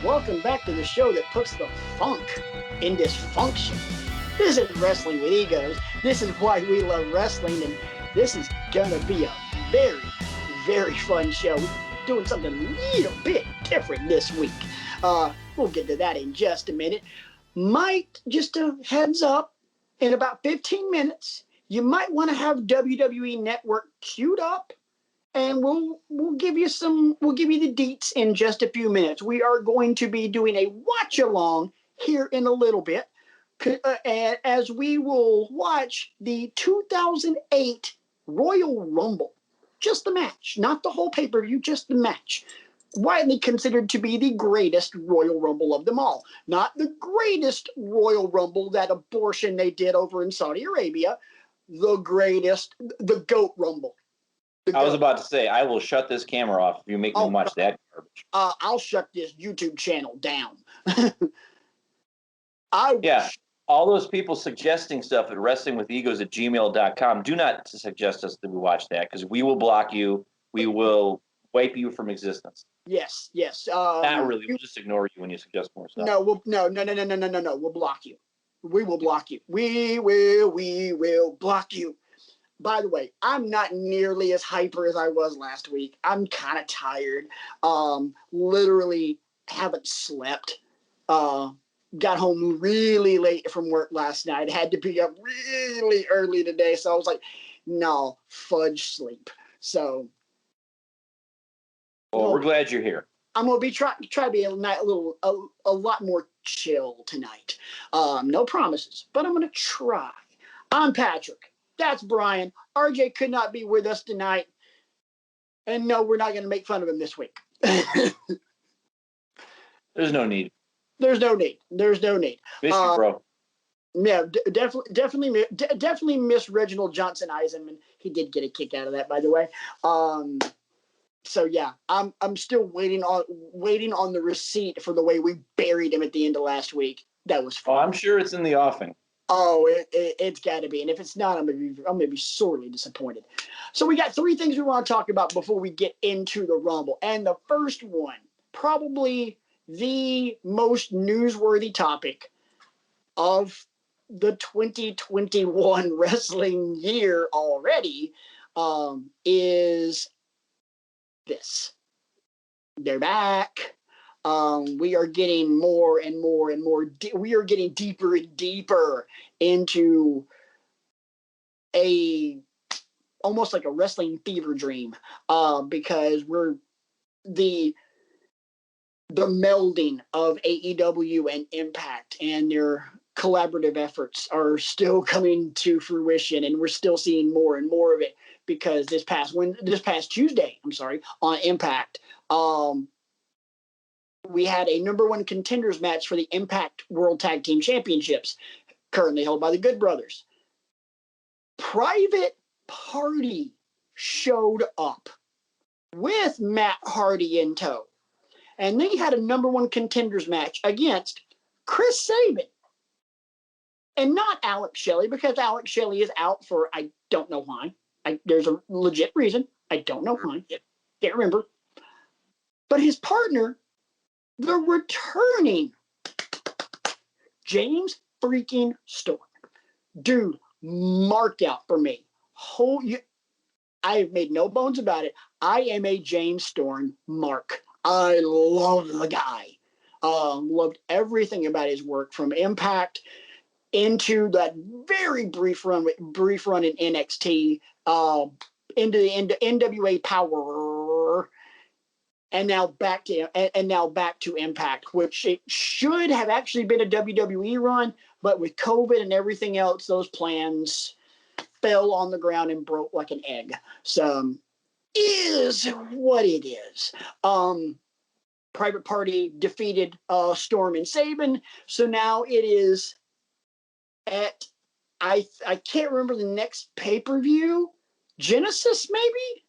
Welcome back to the show that puts the funk in dysfunction. This is Wrestling with Egos. This is why we love wrestling, and this is gonna be a very, very fun show. We're doing something a little bit different this week. We'll get to that in just a minute. Might, just a heads up, in about 15 minutes, you might want to have WWE Network queued up, and we'll give you the deets in just a few minutes. We are going to be doing a watch along here in a little bit, as we will watch the 2008 Royal Rumble, just the match, not the whole pay-per-view, just the match. Widely considered to be the greatest Royal Rumble of them all. Not the greatest Royal Rumble, that abortion they did over in Saudi Arabia. The greatest, the GOAT Rumble. I was about to say, I will shut this camera off if you make me watch that garbage. I'll shut this YouTube channel down. All those people suggesting stuff at wrestlingwithegos@gmail.com, do not suggest us that we watch that, because we will block you. We will wipe you from existence. Yes. Not really. We'll just ignore you when you suggest more stuff. No. We'll block you. We will block you. We will block you. By the way, I'm not nearly as hyper as I was last week. I'm kind of tired. Literally haven't slept. Got home really late from work last night. Had to be up really early today. So I was like, no, fudge sleep. So. Well, we're glad you're here. I'm gonna be try to be a lot more chill tonight. No promises, but I'm gonna try. I'm Patrick. That's Brian. RJ could not be with us tonight, and no, we're not gonna make fun of him this week. There's no need. There's no need. Miss you, bro. Yeah, definitely miss Reginald Johnson Eisenman. He did get a kick out of that, by the way. So yeah, I'm still waiting on the receipt for the way we buried him at the end of last week. That was fun. Oh, I'm sure it's in the offing. Oh, it's got to be, and if it's not, I'm gonna be sorely disappointed. So we got 3 things we want to talk about before we get into the Rumble, and the first one, probably the most newsworthy topic of the 2021 wrestling year already, is this. They're back. We are getting more and more and more. We are getting deeper and deeper into almost like a wrestling fever dream, because we're the melding of AEW and Impact and their collaborative efforts are still coming to fruition, and we're still seeing more and more of it, because this past Tuesday, on Impact, we had a number 1 contenders match for the Impact World Tag Team Championships, currently held by the Good Brothers. Private Party showed up with Matt Hardy in tow, and they had a number 1 contenders match against Chris Sabin. And not Alex Shelley, because Alex Shelley is out for, I don't know why. There's a legit reason. I don't know why. Can't remember. But his partner, the returning James freaking Storm. Dude, marked out for me. I have made no bones about it. I am a James Storm mark. I love the guy. Loved everything about his work, from Impact into that very brief run in NXT, into the NWA Power, and now back to Impact, which it should have actually been a WWE run, but with COVID and everything else, those plans fell on the ground and broke like an egg. So, is what it is. Private Party defeated Storm and Sabin, so now it is at, I can't remember the next pay-per-view, Genesis maybe?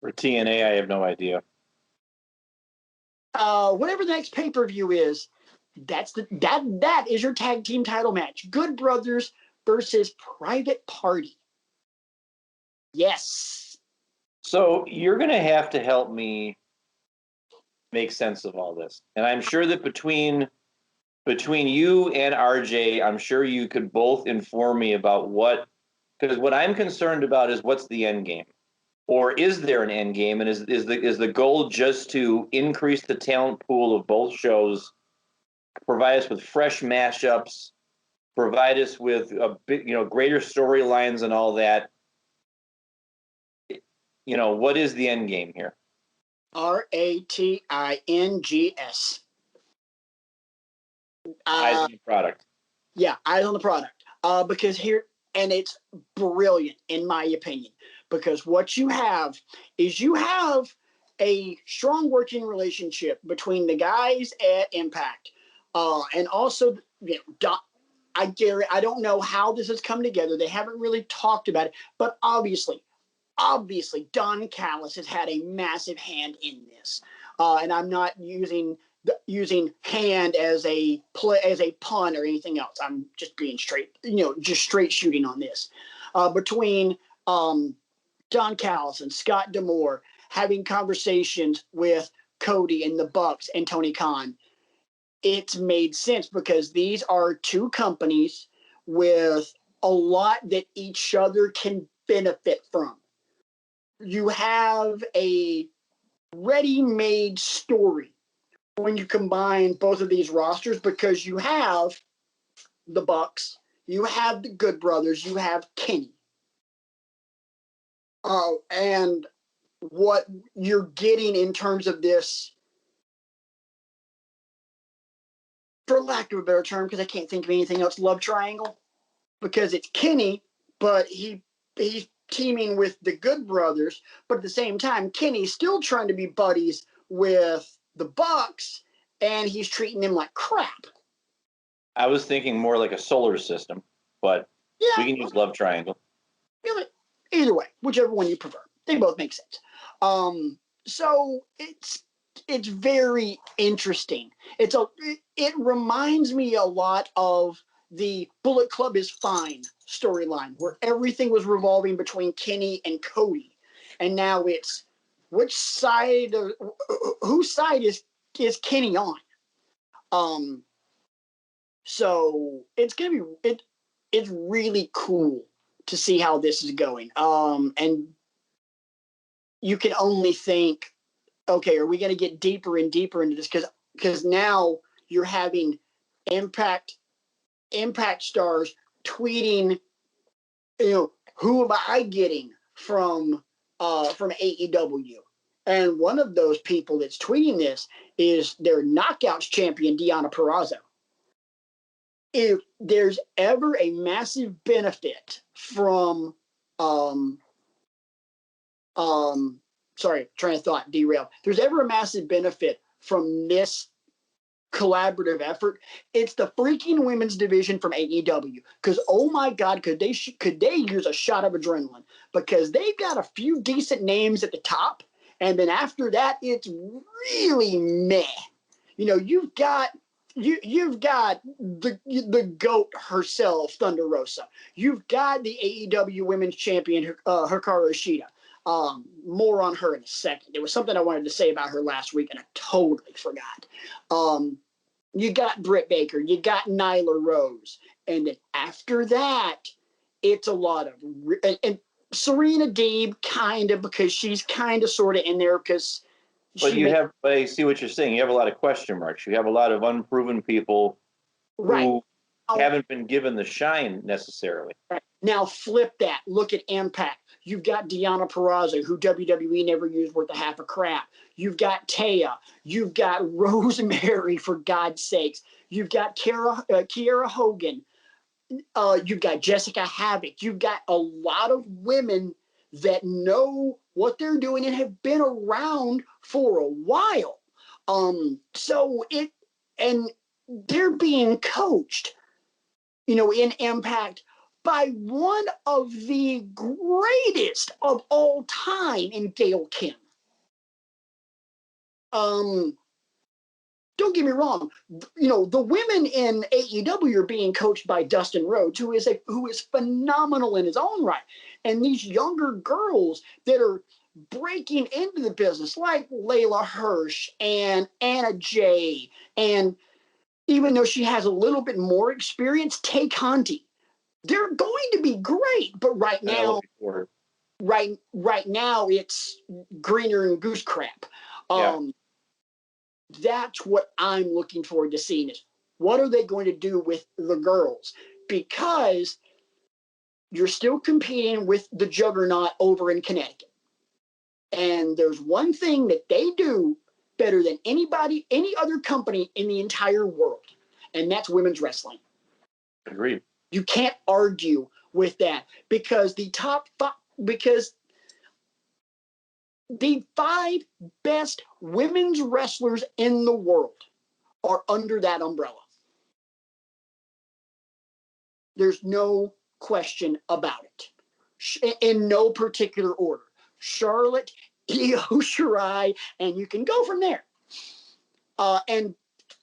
For TNA, I have no idea. Whatever the next pay-per-view is, that is your tag team title match. Good Brothers versus Private Party. Yes. So you're going to have to help me make sense of all this. And I'm sure that between you and RJ, I'm sure you could both inform me about because what I'm concerned about is what's the end game, or is there an end game, and is the goal just to increase the talent pool of both shows, provide us with fresh mashups, provide us with a big, greater storylines and all that? What is the end game here? RATINGS. Eyes on the product. Yeah, eyes on the product. Because here, and it's brilliant in my opinion, because what you have is a strong working relationship between the guys at Impact, and also, I don't know how this has come together. They haven't really talked about it, but obviously, Don Callis has had a massive hand in this, and I'm not using hand as a pun or anything else. I'm just being straight, just straight shooting on this. Between Don Callis and Scott D'Amore having conversations with Cody and the Bucks and Tony Khan, it's made sense because these are two companies with a lot that each other can benefit from. You have a ready-made story when you combine both of these rosters, because you have the Bucks, you have the Good Brothers, you have Kenny. And what you're getting in terms of this, for lack of a better term, because I can't think of anything else, love triangle, because it's Kenny, but he's teaming with the Good Brothers, but at the same time, Kenny's still trying to be buddies with the Bucks, and he's treating them like crap. I was thinking more like a solar system, but yeah, we can use love triangle. Either way, whichever one you prefer, they both make sense. So it's very interesting. It reminds me a lot of the Bullet Club is Fine storyline, where everything was revolving between Kenny and Cody, and now it's whose side is Kenny on? So it's gonna be it's really cool to see how this is going. And you can only think, okay, are we going to get deeper and deeper into this? Because now you're having Impact stars tweeting, who am I getting from AEW? And one of those people that's tweeting this is their Knockouts champion, Deonna Purrazzo. If there's ever a massive benefit from sorry, train of thought derailed. If there's ever a massive benefit from this collaborative effort, it's the freaking women's division from AEW. Because oh my God, could they use a shot of adrenaline? Because they've got a few decent names at the top, and then after that, it's really meh. You've got the GOAT herself, Thunder Rosa. You've got the AEW Women's Champion, Hikaru Shida. More on her in a second. There was something I wanted to say about her last week, and I totally forgot. You got Britt Baker. You got Nyla Rose. And then after that, it's a lot of... And Serena Deeb, kind of, because she's kind of sort of in there because... But I see what you're saying. You have a lot of question marks. You have a lot of unproven people who haven't been given the shine necessarily. Right. Now flip that. Look at Impact. You've got Deonna Purrazzo, who WWE never used worth a half a crap. You've got Taya. You've got Rosemary, for God's sakes. You've got Kiera Hogan. You've got Jessica Havoc. You've got a lot of women that know what they're doing and have been around for a while. And they're being coached, in Impact by one of the greatest of all time in Gail Kim. Don't get me wrong. The women in AEW are being coached by Dustin Rhodes, who is phenomenal in his own right. And these younger girls that are breaking into the business, like Layla Hirsch and Anna Jay, and even though she has a little bit more experience, Tay Conti. They're going to be great, but right now it's greener and goose crap. That's what I'm looking forward to seeing is what are they going to do with the girls? Because you're still competing with the juggernaut over in Connecticut. And there's one thing that they do better than anybody, any other company in the entire world, and that's women's wrestling. Agreed. You can't argue with that because the five best women's wrestlers in the world are under that umbrella. There's no question about it. In no particular order. Charlotte, Io Shirai, and you can go from there. And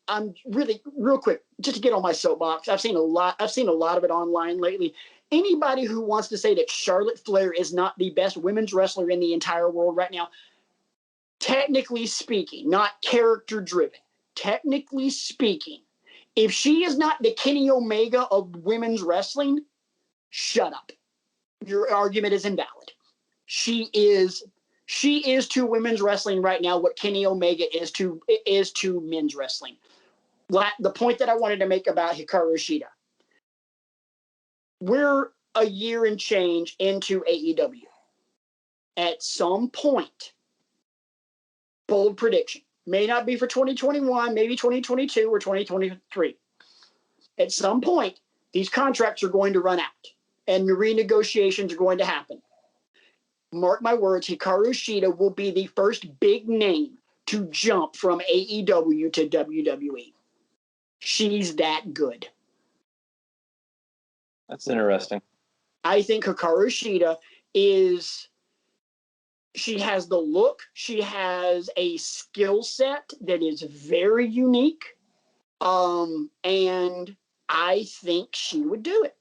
I'm really, real quick, just to get on my soapbox, I've seen a lot of it online lately. Anybody who wants to say that Charlotte Flair is not the best women's wrestler in the entire world right now, technically speaking, not character driven, technically speaking, if she is not the Kenny Omega of women's wrestling, shut up. Your argument is invalid. She is to women's wrestling right now what Kenny Omega is to men's wrestling. The point that I wanted to make about Hikaru Shida. We're a year and change into AEW. At some point, bold prediction, may not be for 2021, maybe 2022 or 2023. At some point, these contracts are going to run out and the renegotiations are going to happen. Mark my words, Hikaru Shida will be the first big name to jump from AEW to WWE. She's that good. That's interesting. I think Hikaru Shida she has the look, she has a skill set that is very unique, and I think she would do it.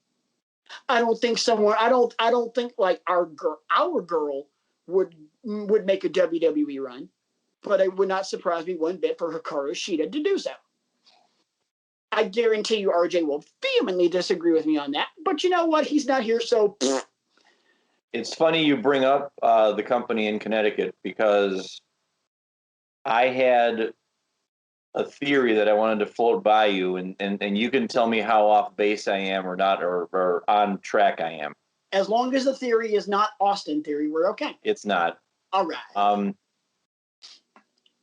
I don't think like our girl would make a WWE run, but it would not surprise me one bit for Hikaru Shida to do so. I guarantee you RJ will vehemently disagree with me on that, but you know what? He's not here, so. It's funny you bring up the company in Connecticut because I had a theory that I wanted to float by you, and you can tell me how off base I am or not, or on track I am. As long as the theory is not Austin theory, we're okay. It's not. All right.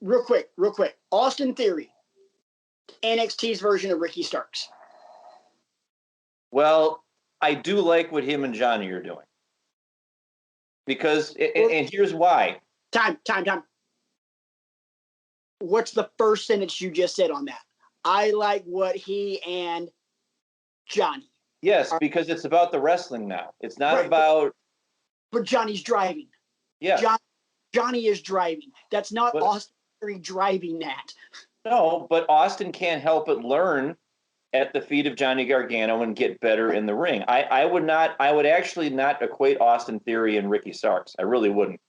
Real quick. Austin theory. NXT's version of Ricky Starks. Well, I do like what him and Johnny are doing. Because, and here's why. Time. What's the first sentence you just said on that? I like what he and Johnny. Yes, because it's about the wrestling now. It's not about. But Johnny's driving. Yeah. Johnny is driving. That's not Austin Theory driving that. No, but Austin can't help but learn at the feet of Johnny Gargano and get better in the ring. I would actually not equate Austin Theory and Ricky Starks. I really wouldn't.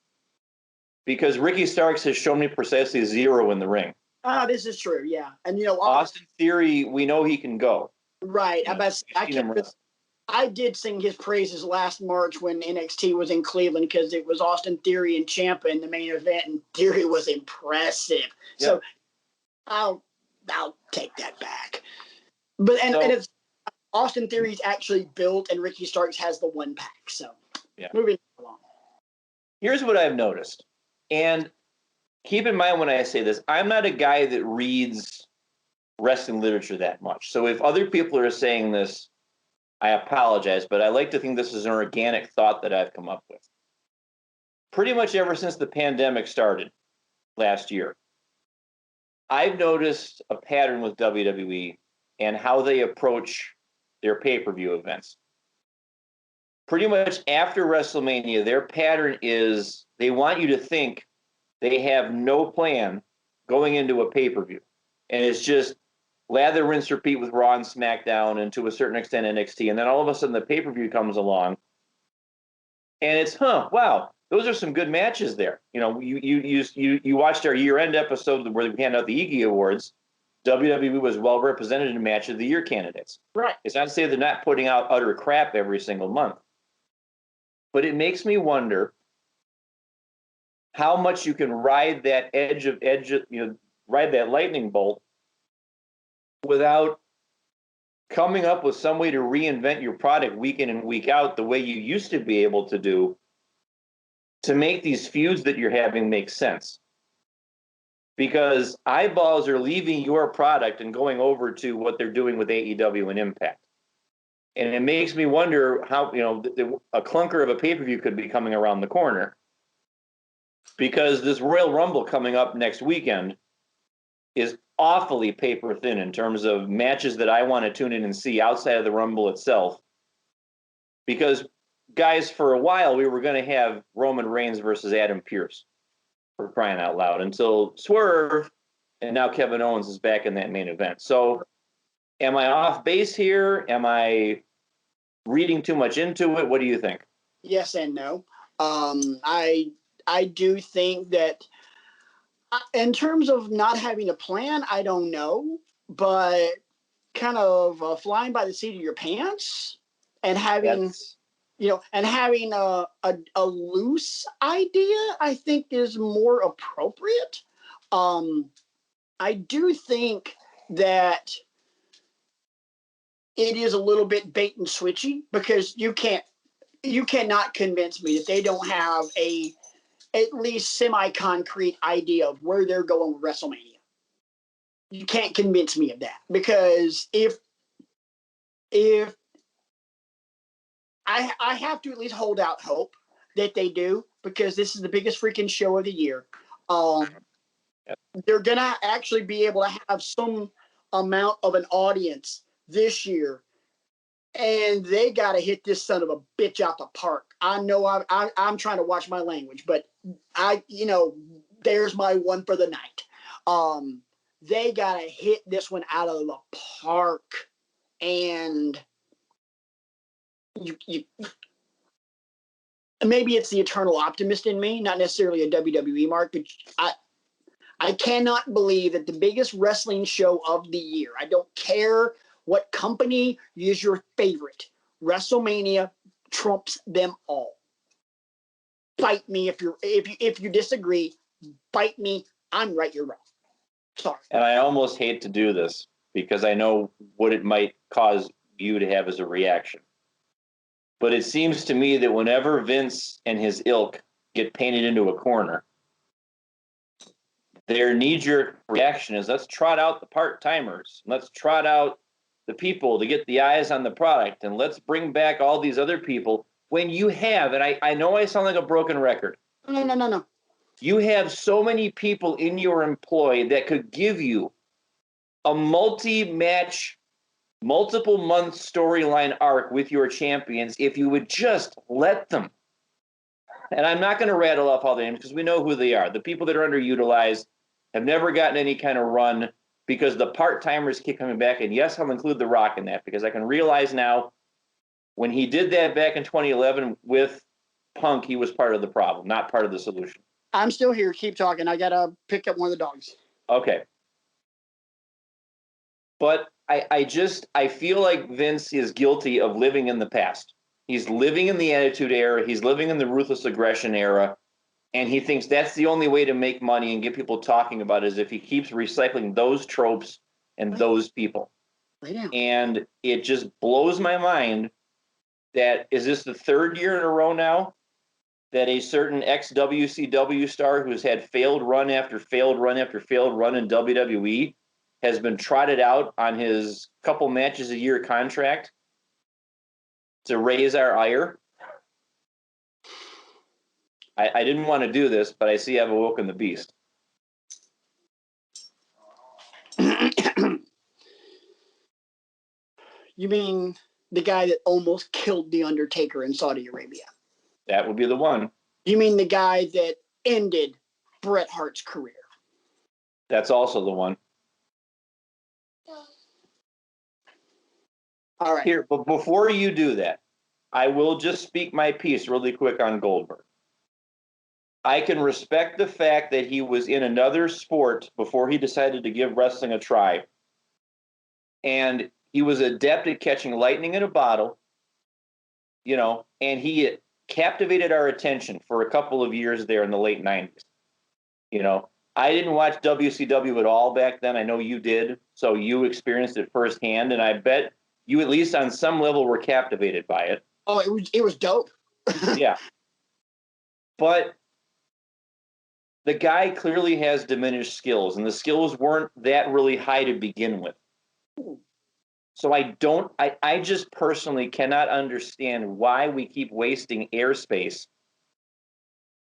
Because Ricky Starks has shown me precisely zero in the ring. This is true, yeah. And Austin Theory, we know he can go. Right. I did sing his praises last March when NXT was in Cleveland because it was Austin Theory and Ciampa in the main event, and Theory was impressive. Yeah. So I'll take that back. But and it's Austin Theory's actually built, and Ricky Starks has the one pack. So moving along. Here's what I've noticed, and keep in mind when I say this, I'm not a guy that reads wrestling literature that much. So if other people are saying this, I apologize, but I like to think this is an organic thought that I've come up with. Pretty much ever since the pandemic started last year, I've noticed a pattern with WWE and how they approach their pay-per-view events. Pretty much after WrestleMania, their pattern is they want you to think they have no plan going into a pay-per-view. And it's just lather, rinse, repeat with Raw and SmackDown and to a certain extent NXT. And then all of a sudden the pay-per-view comes along and it's, wow, those are some good matches there. You know, you watched our year-end episode where we handed out the Iggy Awards. WWE was well represented in Match of the Year candidates. Right. It's not to say they're not putting out utter crap every single month, but it makes me wonder how much you can ride that ride that lightning bolt without coming up with some way to reinvent your product week in and week out the way you used to be able to do to make these feuds that you're having make sense. Because eyeballs are leaving your product and going over to what they're doing with AEW and Impact. And it makes me wonder how, a clunker of a pay-per-view could be coming around the corner. Because this Royal Rumble coming up next weekend is awfully paper thin in terms of matches that I want to tune in and see outside of the Rumble itself. Because, guys, for a while we were going to have Roman Reigns versus Adam Pearce, for crying out loud, until Swerve, and now Kevin Owens is back in that main event. So am I off base here? Am I reading too much into it? What do you think? Yes and no. I do think that in terms of not having a plan, I don't know, but kind of flying by the seat of your pants and having a loose idea, I think is more appropriate. I do think that it is a little bit bait and switchy because you cannot convince me that they don't have a at least semi-concrete idea of where they're going with WrestleMania. You can't convince me of that because if I have to at least hold out hope that they do because this is the biggest freaking show of the year. They're gonna actually be able to have some amount of an audience this year, and they gotta hit this son of a bitch out the park. I know I'm trying to watch my language, but there's my one for the night. They gotta hit this one out of the park, and you maybe it's the eternal optimist in me, not necessarily a WWE mark, but I cannot believe that the biggest wrestling show of the year, I don't care what company is your favorite, WrestleMania trumps them all. Bite me if you disagree, bite me. I'm right, you're wrong. Sorry. And I almost hate to do this because I know what it might cause you to have as a reaction. But it seems to me that whenever Vince and his ilk get painted into a corner, their knee-jerk reaction is let's trot out the part-timers. Let's trot out the people to get the eyes on the product. And let's bring back all these other people when you have, and I know I sound like a broken record. No. You have so many people in your employ that could give you a multi-match, multiple-month storyline arc with your champions if you would just let them. And I'm not going to rattle off all the names because we know who they are. The people that are underutilized have never gotten any kind of run because the part-timers keep coming back. And yes, I'll include The Rock in that because I can realize now when he did that back in 2011 with Punk, he was part of the problem, not part of the solution. I'm still here. Keep talking. I got to pick up one of the dogs. Okay. But I feel like Vince is guilty of living in the past. He's living in the Attitude Era. He's living in the Ruthless Aggression era. And he thinks that's the only way to make money and get people talking about it is if he keeps recycling those tropes and those people. And it just blows my mind that is this the third year in a row now that a certain ex-WCW star who's had failed run after failed run after failed run in WWE has been trotted out on his couple matches a year contract to raise our ire. I didn't want to do this, but I see I've awoken the beast. You mean the guy that almost killed The Undertaker in Saudi Arabia? That would be the one. You mean the guy that ended Bret Hart's career? That's also the one. All right. Here, but before you do that, I will just speak my piece really quick on Goldberg. I can respect the fact that he was in another sport before he decided to give wrestling a try. And he was adept at catching lightning in a bottle, and he captivated our attention for a couple of years there in the late 90s. I didn't watch WCW at all back then. I know you did. So you experienced it firsthand. And I bet you, at least on some level, were captivated by it. Oh, it was dope. Yeah. But the guy clearly has diminished skills, and the skills weren't that really high to begin with. So I just personally cannot understand why we keep wasting airspace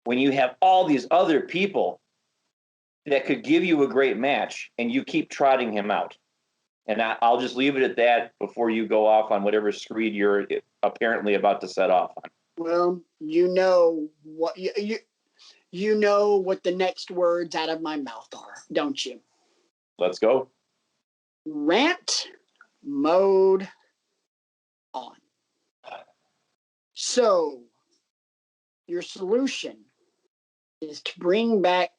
when you have all these other people that could give you a great match and you keep trotting him out. And I'll just leave it at that before you go off on whatever screed you're apparently about to set off on. Well, you know what you know what the next words out of my mouth are, don't you? Let's go. Rant mode on. So, your solution is to bring back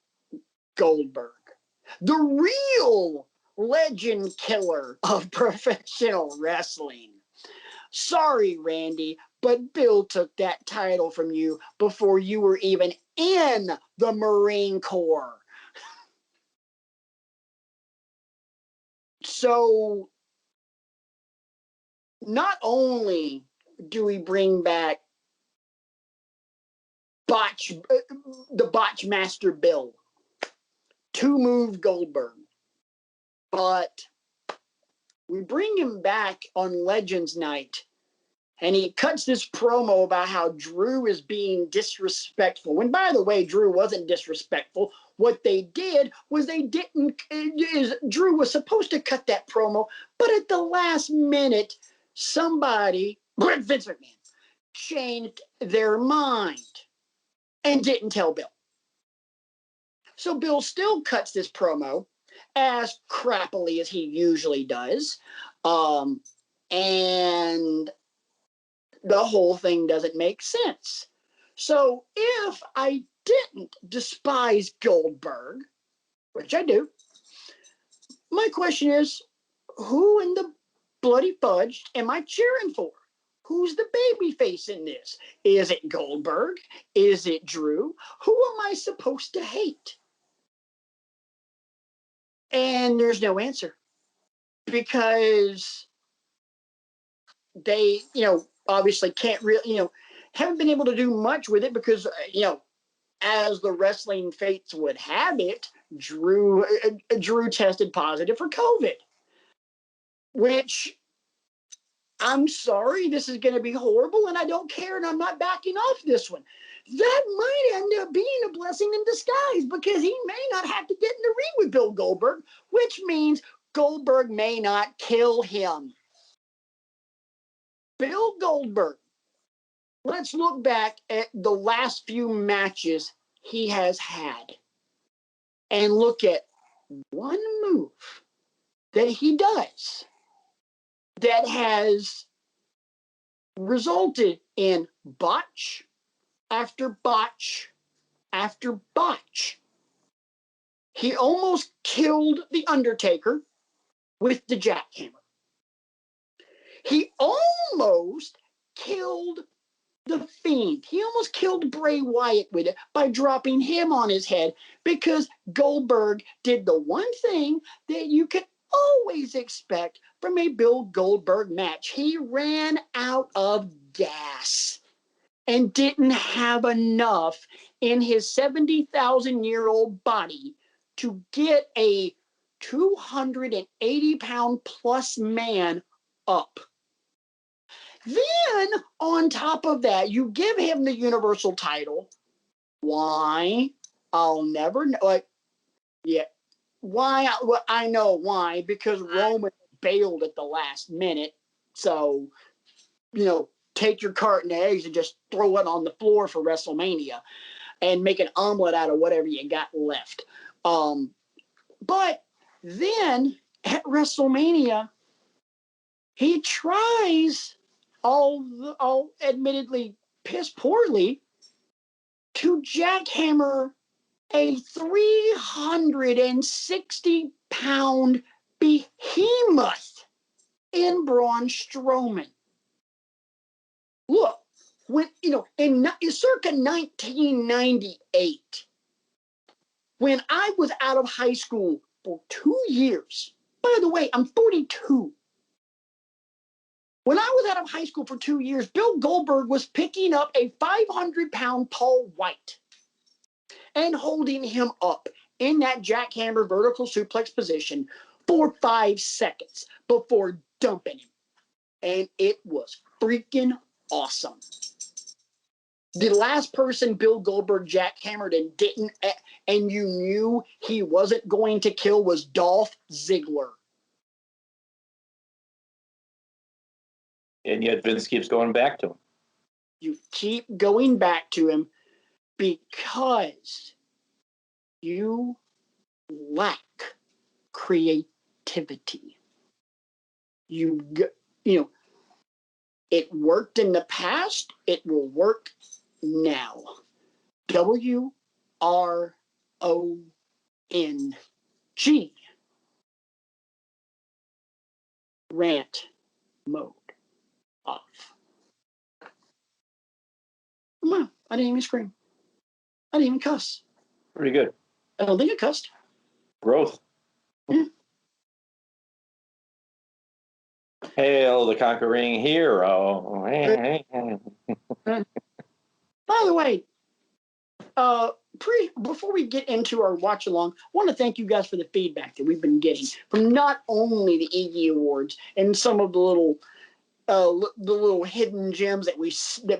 Goldberg, the real legend killer of professional wrestling. Sorry, Randy, but Bill took that title from you before you were even in the Marine Corps. So, not only do we bring back the Botch Master Bill, two-move Goldberg, but we bring him back on Legends Night, and he cuts this promo about how Drew is being disrespectful. And by the way, Drew wasn't disrespectful. What they did was Drew was supposed to cut that promo, but at the last minute, somebody, Vince McMahon, changed their mind and didn't tell Bill. So Bill still cuts this promo as crappily as he usually does. And the whole thing doesn't make sense. So if I didn't despise Goldberg, which I do, my question is, who in the bloody fudge am I cheering for? Who's the baby face in this? Is it Goldberg? Is it Drew? Who am I supposed to hate? And there's no answer because they, obviously can't really, haven't been able to do much with it because, as the wrestling fates would have it, Drew tested positive for COVID, which I'm sorry, this is going to be horrible, and I don't care, and I'm not backing off this one. That might end up being a blessing in disguise because he may not have to get in the ring with Bill Goldberg, which means Goldberg may not kill him. Bill Goldberg, let's look back at the last few matches he has had and look at one move that he does that has resulted in botch after botch after botch. He almost killed The Undertaker with the jackhammer. He almost killed The Fiend. He almost killed Bray Wyatt with it by dropping him on his head because Goldberg did the one thing that you can always expect from a Bill Goldberg match. He ran out of gas and didn't have enough in his 70,000-year-old body to get a 280-pound plus man up. Then, on top of that, you give him the Universal title. Why? I'll never know. Why? Well, I know why. Because Roman bailed at the last minute. So, take your carton of eggs and just throw it on the floor for WrestleMania and make an omelet out of whatever you got left. But then at WrestleMania, he tries, all admittedly piss poorly, to jackhammer a 360-pound behemoth in Braun Strowman. Look, when in circa 1998, when I was out of high school for 2 years. By the way, I'm 42. When I was out of high school for 2 years, Bill Goldberg was picking up a 500-pound Paul White and holding him up in that jackhammer vertical suplex position for 5 seconds before dumping him. And it was freaking awesome. The last person Bill Goldberg jackhammered and didn't, and you knew he wasn't going to kill, was Dolph Ziggler. And yet Vince keeps going back to him. You keep going back to him because you lack creativity. It worked in the past. It will work now. WRONG. Rant mode off. Come on. I didn't even scream. I didn't even cuss. Pretty good. I don't think I cussed. Growth. Yeah. Hail the conquering hero. By the way, before we get into our watch along, I want to thank you guys for the feedback that we've been getting from not only the Iggy Awards and some of the little hidden gems that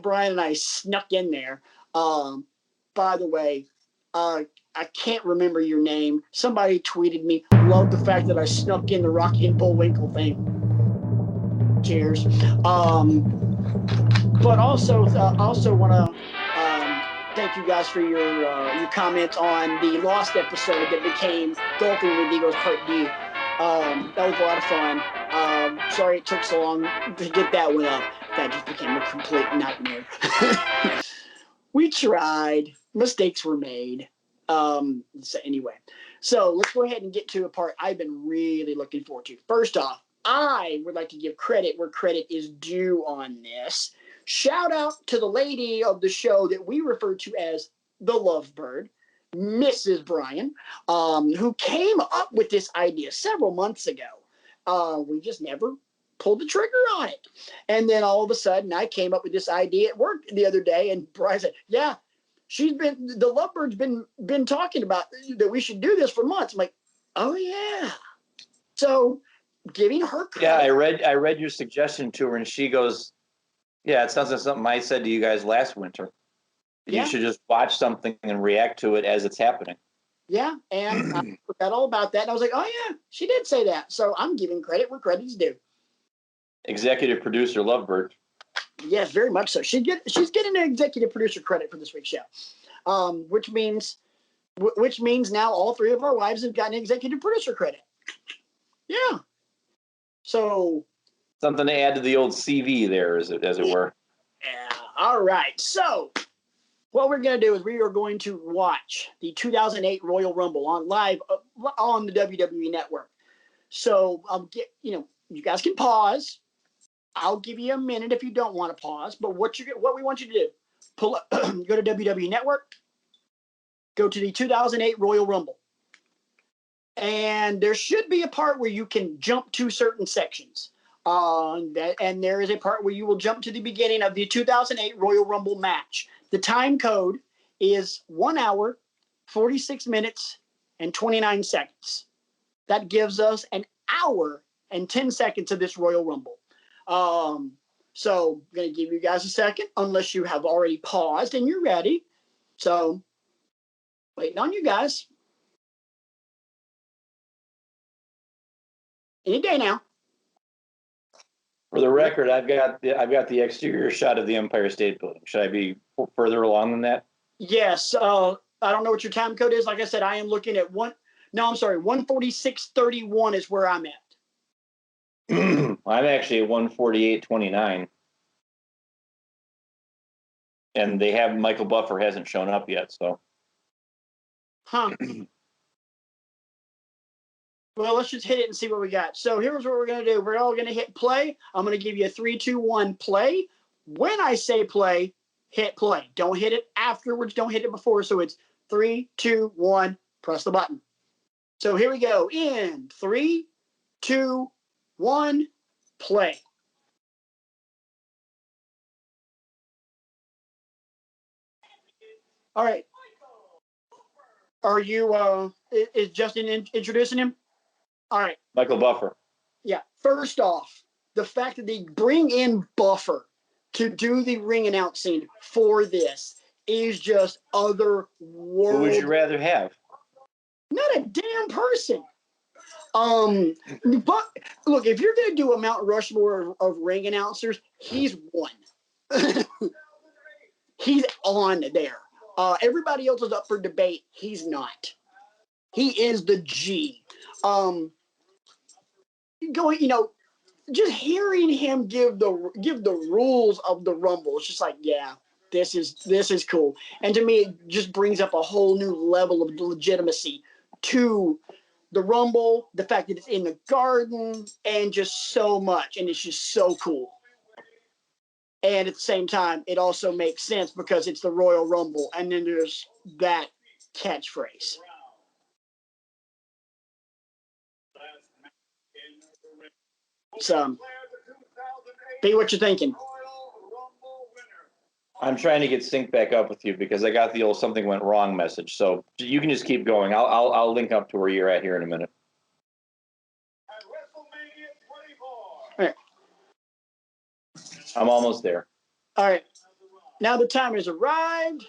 Brian and I snuck in there. By the way, I can't remember your name. Somebody tweeted me, love the fact that I snuck in the Rocky and Bullwinkle thing. Cheers. But also want to thank you guys for your comments on the Lost episode that became Golfing with Eagles Part D. That was a lot of fun. Sorry it took so long to get that one up. That just became a complete nightmare. We tried. Mistakes were made. Anyway, so let's go ahead and get to a part I've been really looking forward to. First off, I would like to give credit where credit is due on this. Shout out to the lady of the show that we refer to as the Lovebird, Mrs. Bryan, who came up with this idea several months ago. We just never pulled the trigger on it. And then all of a sudden, I came up with this idea at work the other day, and Bryan said, yeah, the Lovebird's been talking about that we should do this for months. I'm like, oh, yeah. So giving her credit. Yeah, I read your suggestion to her, and she goes, yeah, it sounds like something I said to you guys last winter. You should just watch something and react to it as it's happening. Yeah, and I forgot all about that. And I was like, oh, yeah, she did say that. So I'm giving credit where credit's due. Executive producer Lovebird. Yes, very much so. She's getting an executive producer credit for this week's show, which means now all three of our wives have gotten executive producer credit. Yeah. So something to add to the old CV there, as it were. Yeah. All right. So what we're going to do is we are going to watch the 2008 Royal Rumble live on the WWE Network. So you guys can pause. I'll give you a minute if you don't want to pause. But what we want you to do, pull up, go to WWE Network, go to the 2008 Royal Rumble. And there should be a part where you can jump to certain sections. And there is a part where you will jump to the beginning of the 2008 Royal Rumble match. The time code is 1 hour, 46 minutes, and 29 seconds. That gives us an hour and 10 seconds of this Royal Rumble. So I'm going to give you guys a second, unless you have already paused and you're ready. So waiting on you guys. Any day now. For the record, I've got the exterior shot of the Empire State Building. Should I be further along than that? Yes. I don't know what your time code is. Like I said, I am looking at 146.31 is where I'm at. I'm actually at 148.29. And they have Michael Buffer hasn't shown up yet, so. Huh. Well, let's just hit it and see what we got. So here's what we're going to do. We're all going to hit play. I'm going to give you a 3, 2, 1 play. When I say play, hit play. Don't hit it afterwards. Don't hit it before. So it's 3, 2, 1, press the button. So here we go. In 3, 2, 1, play. All right. Are you, is Justin introducing him? All right. Michael Buffer. Yeah. First off, the fact that they bring in Buffer to do the ring announcing for this is just otherworldly. Who would you rather have? Not a damn person. But look, if you're gonna do a Mount Rushmore of ring announcers, he's one. He's on there. Everybody else is up for debate. He's not. He is the G. Going, just hearing him give the rules of the Rumble, it's just like, yeah, this is cool. And to me, it just brings up a whole new level of legitimacy to the Rumble, the fact that it's in the Garden, and just so much, and it's just so cool. And at the same time, it also makes sense because it's the Royal Rumble, and then there's that catchphrase. So, be what you're thinking. I'm trying to get synced back up with you because I got the old something went wrong message. So you can just keep going. I'll link up to where you're at here in a minute. All right. I'm almost there. All right. Now the time has arrived.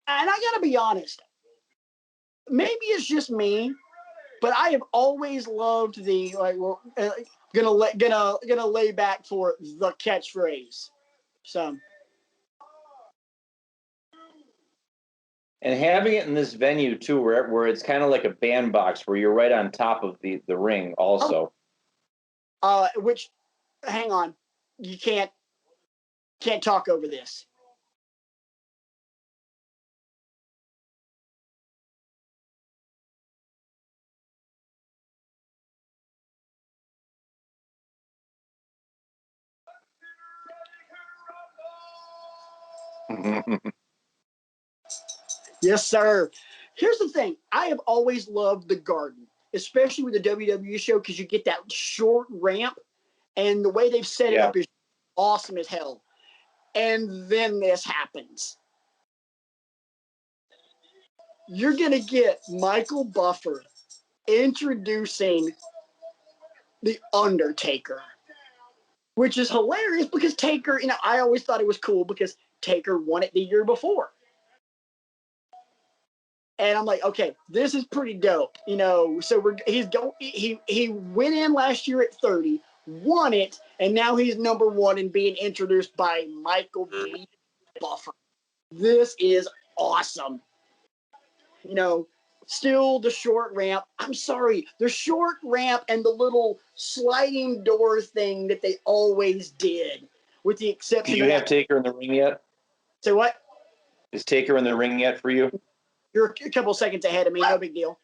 And I gotta be honest. Maybe it's just me, but I have always loved the gonna lay back for the catchphrase. So. And having it in this venue too, where it's kind of like a bandbox, where you're right on top of the ring, also. Which, hang on, you can't talk over this. Yes, sir. Here's the thing. I have always loved the Garden, especially with the WWE show, because you get that short ramp, and the way they've set it up is awesome as hell. And then this happens. You're going to get Michael Buffer introducing The Undertaker, which is hilarious because Taker, I always thought it was cool because Taker won it the year before. And I'm like, okay, this is pretty dope, So he went in last year at 30, won it, and now he's number one and being introduced by Michael B. Buffer. This is awesome. Still the short ramp. I'm sorry, the short ramp and the little sliding door thing that they always did, with the exception. Do you have Taker in the ring yet? Say what? Is Taker in the ring yet for you? You're a couple seconds ahead of me. No big deal.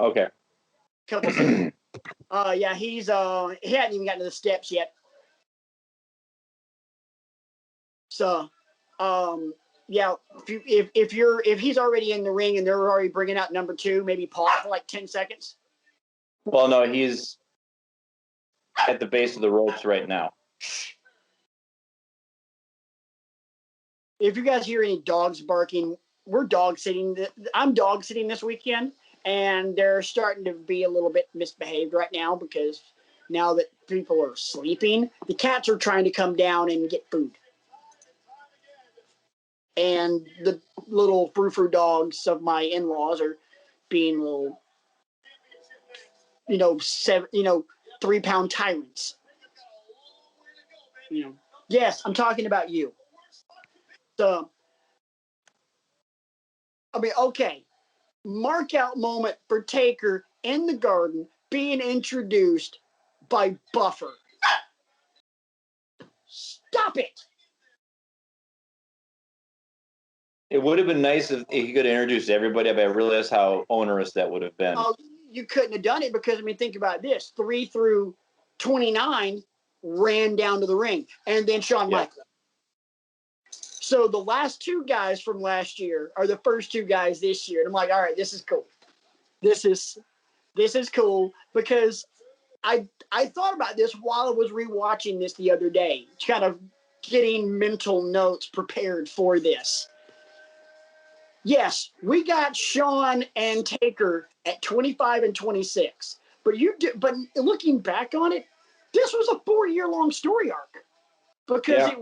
Okay. Couple seconds. Yeah, he hadn't even gotten to the steps yet. So, yeah, if he's already in the ring and they're already bringing out number 2, maybe pause for like 10 seconds. Well, no, he's at the base of the ropes right now. If you guys hear any dogs barking, we're dog sitting. I'm dog sitting this weekend, and they're starting to be a little bit misbehaved right now because now that people are sleeping, the cats are trying to come down and get food. And the little frou-frou dogs of my in-laws are being little, 3-pound tyrants. Yes, I'm talking about you. So, okay. Mark out moment for Taker in the Garden being introduced by Buffer. Stop it. It would have been nice if he could have introduced everybody, but I realize how onerous that would have been. Oh, you couldn't have done it because, I mean, think about this. 3 through 29 ran down to the ring, and then Shawn Michaels. So the last two guys from last year are the first two guys this year. And I'm like, all right, this is cool. This is cool because I thought about this while I was rewatching this the other day, kind of getting mental notes prepared for this. Yes, we got Shawn and Taker at 25 and 26. But looking back on it, this was a 4-year-long story arc because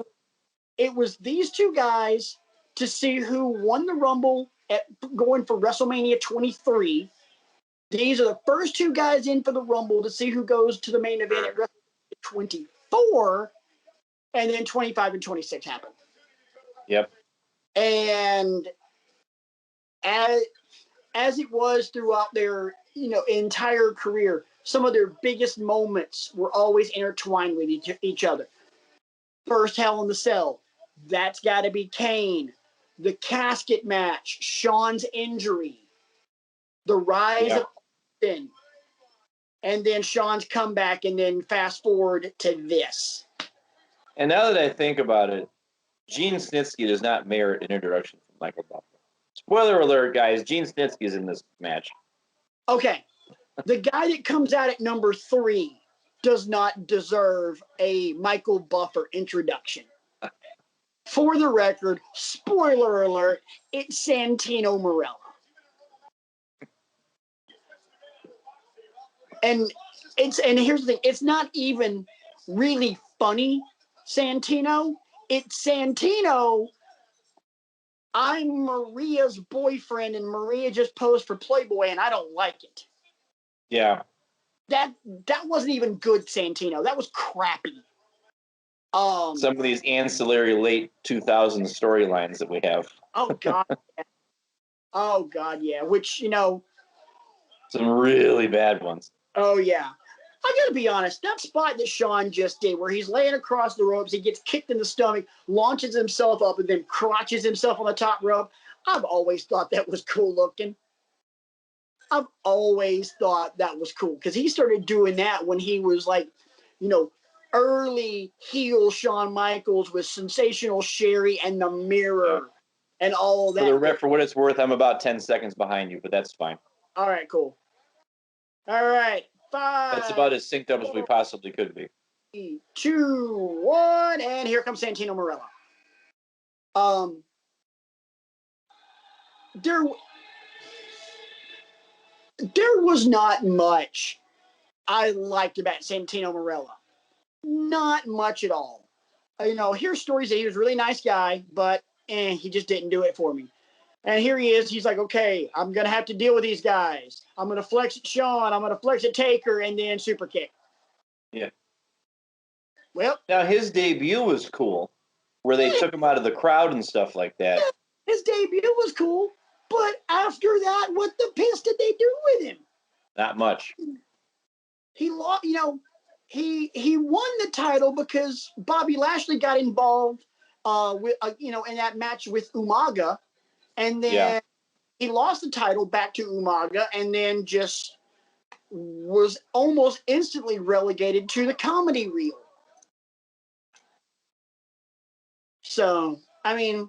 it was these two guys to see who won the Rumble going for WrestleMania 23. These are the first two guys in for the Rumble to see who goes to the main event at WrestleMania 24, and then 25 and 26 happened. Yep. And as it was throughout their entire career, some of their biggest moments were always intertwined with each other. First Hell in the Cell, that's got to be Kane. The casket match, Shawn's injury, the rise of Austin, and then Shawn's comeback, and then fast forward to this. And now that I think about it, Gene Snitsky does not merit an introduction from Michael Buffer. Spoiler alert, guys, Gene Snitsky is in this match. Okay. The guy that comes out at number 3 does not deserve a Michael Buffer introduction. For the record, spoiler alert, it's Santino Marella. And here's the thing, it's not even really funny, Santino. It's Santino, I'm Maria's boyfriend and Maria just posed for Playboy and I don't like it. Yeah. That wasn't even good, Santino. That was crappy. Some of these ancillary late 2000s storylines that we have. Oh God. Yeah. Oh God, yeah. Which, some really bad ones. Oh yeah. I gotta be honest, that spot that Shawn just did where he's laying across the ropes, he gets kicked in the stomach, launches himself up, and then crotches himself on the top rope. I've always thought that was cool looking. I've always thought that was cool because he started doing that when he was like, early heel Shawn Michaels with Sensational Sherry and the Mirror and all that. For what it's worth, I'm about 10 seconds behind you, but that's fine. All right, cool. All right, 5. That's about as synced up as we possibly could be. 3, 2, 1, and here comes Santino Marella. There was not much I liked about Santino Marella. Not much at all. Here's stories that he was a really nice guy, but he just didn't do it for me. And here he is. He's like, okay, I'm going to have to deal with these guys. I'm going to flex at Shawn. I'm going to flex at Taker, and then super kick. Yeah. Well. Now, his debut was cool, where they took him out of the crowd and stuff like that. His debut was cool, but after that, what the piss did they do with him? Not much. He lost, he won the title because Bobby Lashley got involved with in that match with Umaga, and then he lost the title back to Umaga, and then just was almost instantly relegated to the comedy reel. So, I mean,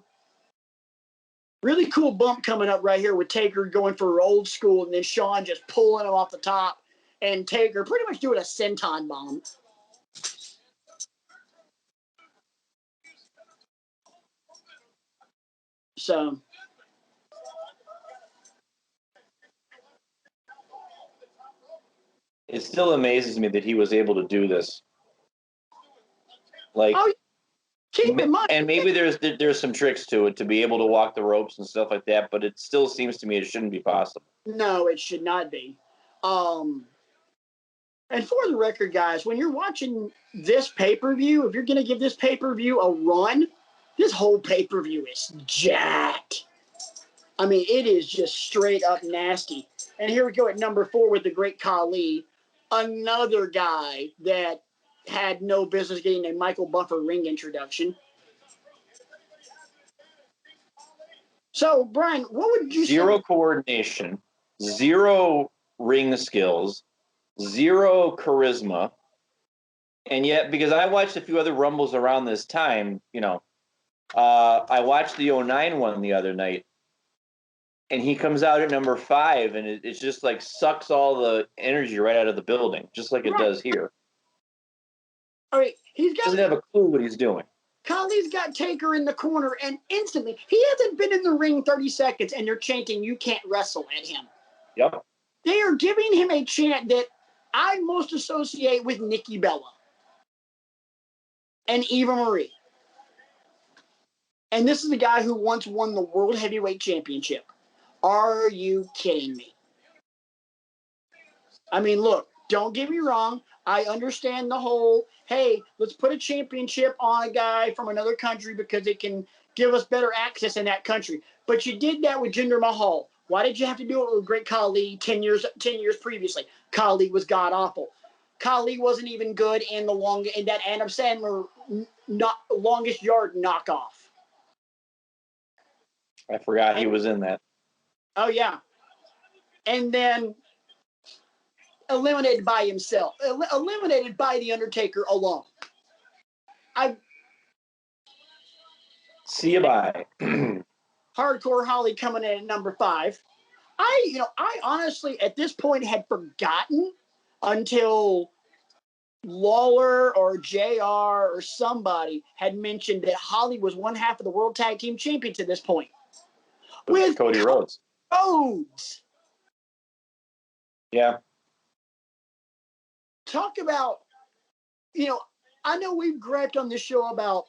really cool bump coming up right here with Taker going for old school, and then Shawn just pulling him off the top, and Taker pretty much doing a senton bomb. So, it still amazes me that he was able to do this. Like, keep in mind, and maybe there's some tricks to it to be able to walk the ropes and stuff like that, but it still seems to me it shouldn't be possible. No, it should not be. And for the record, guys, when you're watching this pay-per-view, if you're going to give this pay-per-view a run, this whole pay-per-view is jacked. I mean, it is just straight up nasty. And here we go at number 4 with the Great Khali. another guy that had no business getting a Michael Buffer ring introduction. So, Brian, what would you say? Zero coordination, zero ring skills, zero charisma. And yet, because I watched a few other Rumbles around this time, I watched the 09 one the other night, and he comes out at number 5, and it's just like sucks all the energy right out of the building, just like it does here. All right, he doesn't have a clue what he's doing. Kali's got Taker in the corner, and instantly, he hasn't been in the ring 30 seconds, and they're chanting, "You can't wrestle" at him. Yep. They are giving him a chant that I most associate with Nikki Bella and Eva Marie. And this is the guy who once won the World Heavyweight Championship. Are you kidding me? I mean, look, don't get me wrong. I understand the whole, hey, let's put a championship on a guy from another country because it can give us better access in that country. But you did that with Jinder Mahal. Why did you have to do it with Great Khali 10 years previously? Khali was god awful. Khali wasn't even good in that Adam Sandler longest yard knockoff. I forgot he was in that. Oh yeah. And then eliminated by himself, eliminated by The Undertaker alone. See you bye. Hardcore Holly coming in at number 5. I honestly at this point had forgotten until Lawler or JR or somebody had mentioned that Holly was one half of the World Tag Team Champions at this point. With Cody Rhodes. Rhodes. Yeah. Talk about, I know we've griped on this show about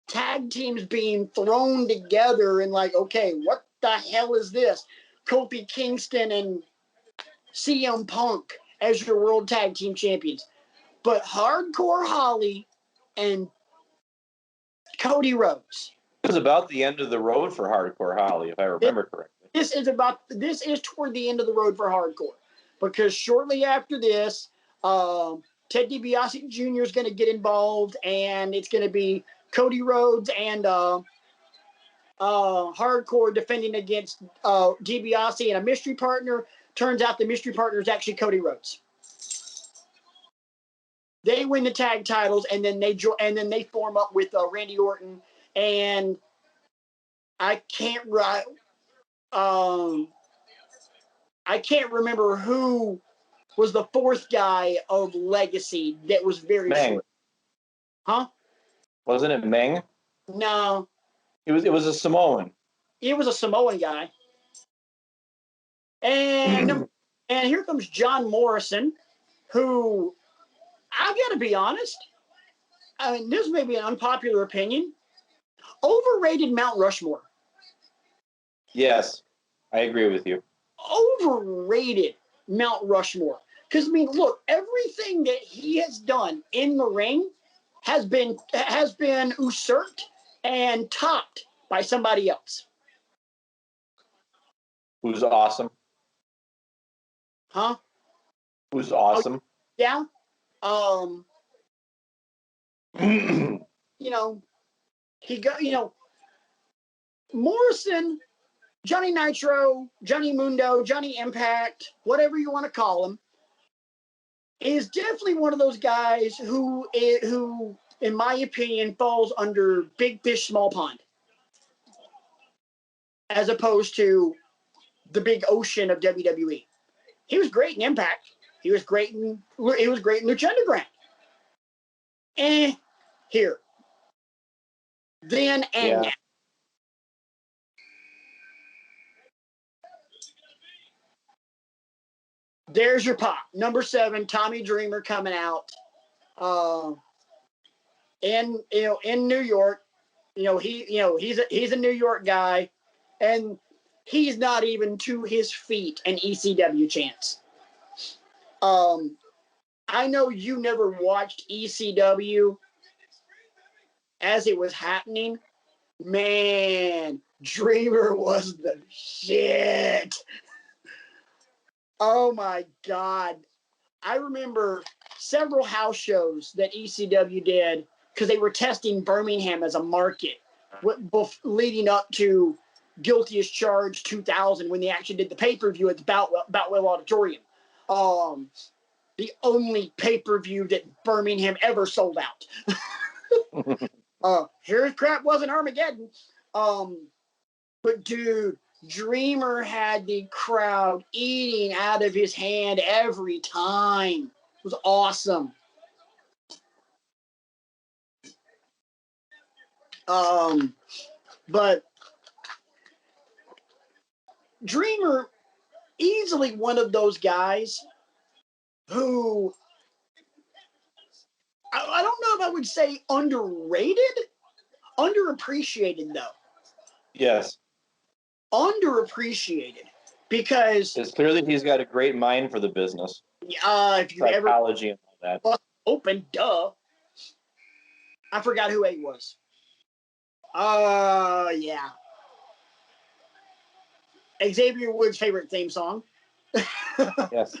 tag teams being thrown together and like, okay, what the hell is this? Kofi Kingston and CM Punk as your World Tag Team Champions. But Hardcore Holly and Cody Rhodes. It was about the end of the road for Hardcore Holly, if I remember correctly. This is toward the end of the road for Hardcore. Because shortly after this, Ted DiBiase Jr. is going to get involved, and it's going to be Cody Rhodes and Hardcore defending against DiBiase and a mystery partner. Turns out the mystery partner is actually Cody Rhodes. They win the tag titles, and then they form up with Randy Orton, and I can't remember who was the 4th guy of Legacy that was very Meng. short. Huh? Wasn't it Meng? No. It was a Samoan. It was a Samoan guy. And here comes John Morrison, who, I've got to be honest, I mean, this may be an unpopular opinion, overrated Mount Rushmore. Yes, I agree with you. Overrated Mount Rushmore. Because, I mean, look, everything that he has done in the ring has been usurped and topped by somebody else. Who's awesome? Huh? Who's awesome? Yeah. He got, Morrison, Johnny Nitro, Johnny Mundo, Johnny Impact, whatever you want to call him, is definitely one of those guys who, in my opinion, falls under big fish, small pond, as opposed to the big ocean of WWE. He was great in Impact. He was great in Lucha Underground. Here. Then and now. There's your pop. Number 7, Tommy Dreamer coming out. In New York. He's a New York guy, and he's not even to his feet an ECW chance. I know you never watched ECW as it was happening. Man, Dreamer was the shit. Oh my God. I remember several house shows that ECW did because they were testing Birmingham as a market leading up to Guilty as Charged 2000 when they actually did the pay-per-view at the Boutwell Auditorium. The only pay-per-view that Birmingham ever sold out. Here's crap wasn't Armageddon. But dude, Dreamer had the crowd eating out of his hand every time. It was awesome. But Dreamer, easily one of those guys who I don't know if I would say underrated, underappreciated though. Yes. Underappreciated because it's clearly he's got a great mind for the business. If you psychology and all that. Open, duh. I forgot who A was. Yeah. Xavier Woods' favorite theme song. Yes.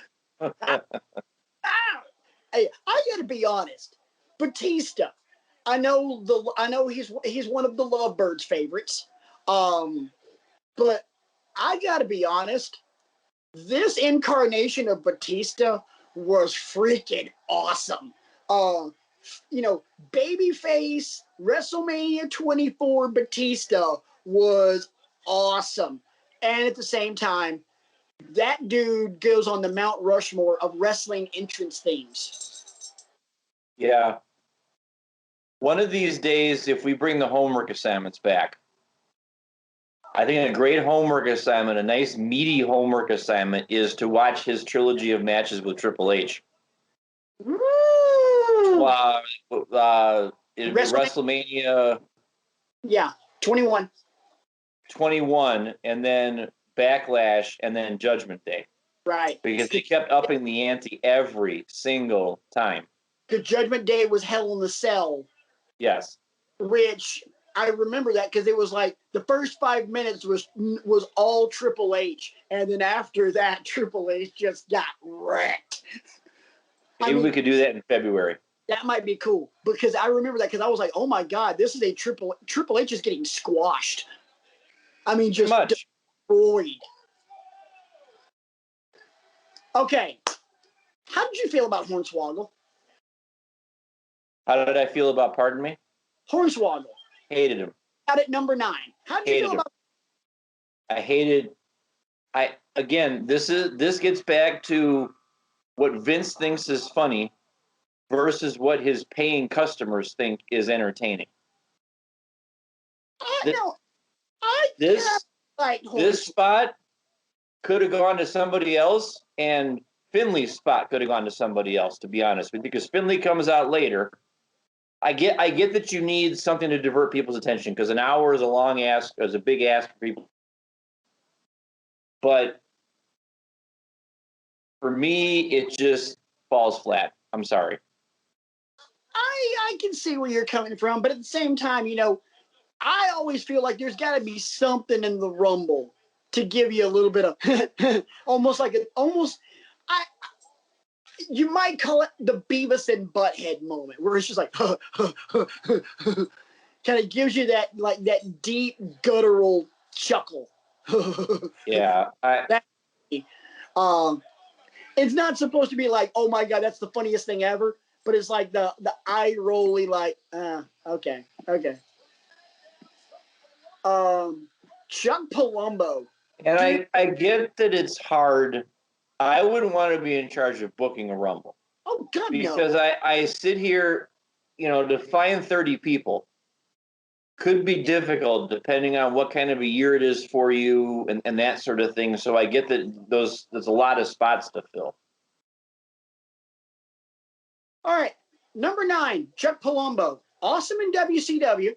Hey, I gotta be honest. Batista. I know he's one of the Lovebirds' favorites. But I gotta be honest. This incarnation of Batista was freaking awesome. Babyface WrestleMania 24 Batista was awesome. And at the same time, that dude goes on the Mount Rushmore of wrestling entrance themes. Yeah. One of these days, if we bring the homework assignments back, I think a great homework assignment, a nice meaty homework assignment, is to watch his trilogy of matches with Triple H. WrestleMania. Yeah, 21. 21, and then Backlash, and then Judgment Day. Right. Because they kept upping the ante every single time. The Judgment Day was Hell in the Cell. Yes. Which I remember that because it was like the first 5 minutes was all Triple H, and then after that, Triple H just got wrecked. Maybe we could do that in February. That might be cool because I remember that because I was like, oh my God, this is a Triple H is getting squashed. I mean, just destroyed. Okay. How did you feel about Hornswoggle? How did I feel about, pardon me? Hornswoggle. Hated him. At number 9. How did you feel about again, this gets back to what Vince thinks is funny versus what his paying customers think is entertaining. This spot could have gone to somebody else, and Finley's spot could have gone to somebody else, to be honest with you, because Finley comes out later. I get that you need something to divert people's attention because an hour is a big ask for people. But for me, it just falls flat. I'm sorry. I can see where you're coming from, but at the same time, I always feel like there's got to be something in the Rumble to give you a little bit of you might call it the Beavis and Butthead moment, where it's just like kind of gives you that deep guttural chuckle. Yeah, it's not supposed to be like, oh my God, that's the funniest thing ever, but it's like the eye rolly, like, okay. Chuck Palumbo. And I get that it's hard. I wouldn't want to be in charge of booking a Rumble. Oh, God, because no. I sit here, to find 30 people could be difficult depending on what kind of a year it is for you and that sort of thing. So I get that there's a lot of spots to fill. All right. Number 9, Chuck Palumbo. Awesome in WCW.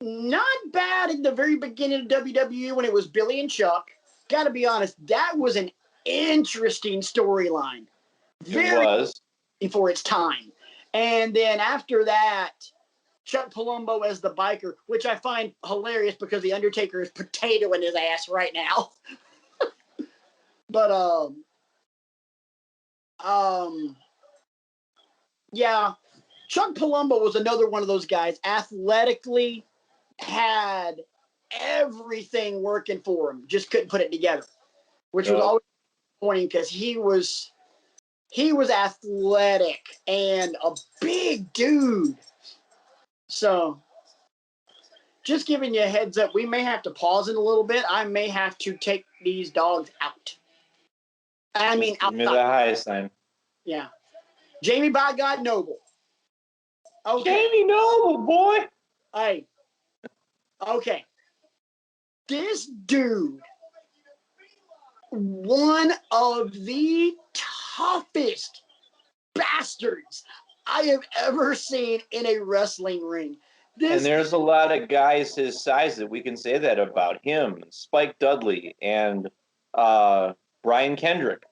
Not bad at the very beginning of WWE when it was Billy and Chuck. Got to be honest, that was an interesting storyline. It was. For its time. And then after that, Chuck Palumbo as the biker, which I find hilarious because The Undertaker is potatoing his ass right now. But Yeah, Chuck Palumbo was another one of those guys. Athletically, had everything working for him, just couldn't put it together, which was always disappointing because he was athletic and a big dude. So, just giving you a heads up, we may have to pause it a little bit. I may have to take these dogs out. I mean, give me the high sign. Yeah. Jamie by God Noble. Okay. Jamie Noble, boy. Hey. Okay. This dude, one of the toughest bastards I have ever seen in a wrestling ring. And there's a lot of guys his size that we can say that about him. Spike Dudley and Brian Kendrick.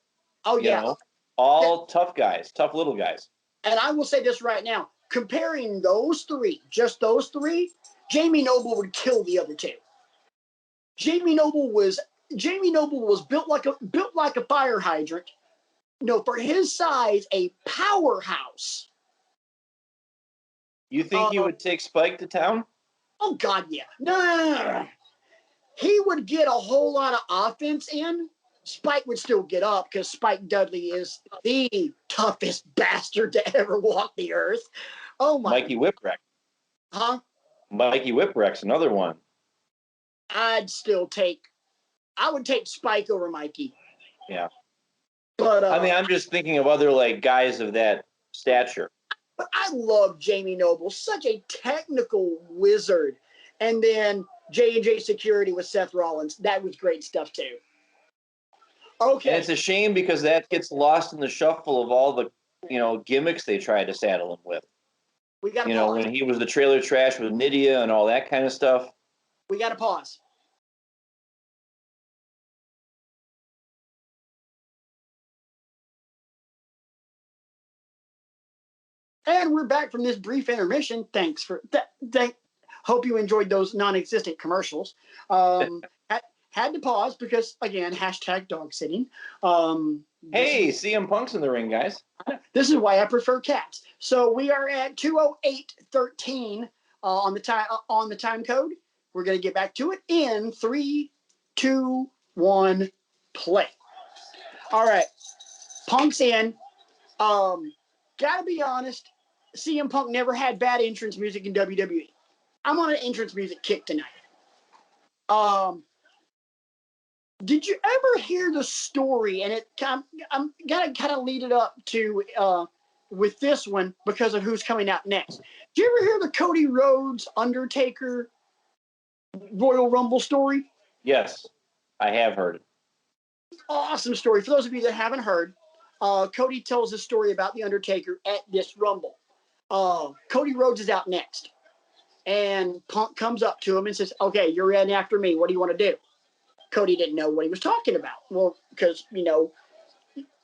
Oh, yeah. You know, all tough guys, tough little guys. And I will say this right now. Comparing those three, just those three, Jamie Noble would kill the other two. Jamie Noble was built like a fire hydrant. No, for his size, a powerhouse. You think he would take Spike to town? Oh God, yeah. No. He would get a whole lot of offense in. Spike would still get up because Spike Dudley is the toughest bastard to ever walk the earth. Oh my. Mikey Whipwreck. Huh? Mikey Whipwreck's another one. I would take Spike over Mikey. Yeah. But I mean, I'm just thinking of other like guys of that stature. But I love Jamie Noble, such a technical wizard. And then J&J Security with Seth Rollins. That was great stuff too. Okay. And it's a shame because that gets lost in the shuffle of all the, gimmicks they tried to saddle him with. We got to pause. When he was the trailer trash with Nydia and all that kind of stuff. We got to pause. And we're back from this brief intermission. Thanks for that. Hope you enjoyed those non-existent commercials. Had to pause because, again, hashtag dog sitting. Hey, CM Punk's in the ring, guys. This is why I prefer cats. So we are at 2:08:13 on the time code. We're going to get back to it in 3, 2, 1, play. All right, Punk's in. Gotta be honest, CM Punk never had bad entrance music in WWE. I'm on an entrance music kick tonight. Did you ever hear the story? And I'm gonna kind of lead it up to with this one because of who's coming out next. Did you ever hear the Cody Rhodes Undertaker Royal Rumble story? Yes, I have heard it. Awesome story. For those of you that haven't heard, Cody tells a story about the Undertaker at this Rumble. Cody Rhodes is out next, and Punk comes up to him and says, "Okay, you're in after me. What do you want to do?" Cody didn't know what he was talking about. Well, because,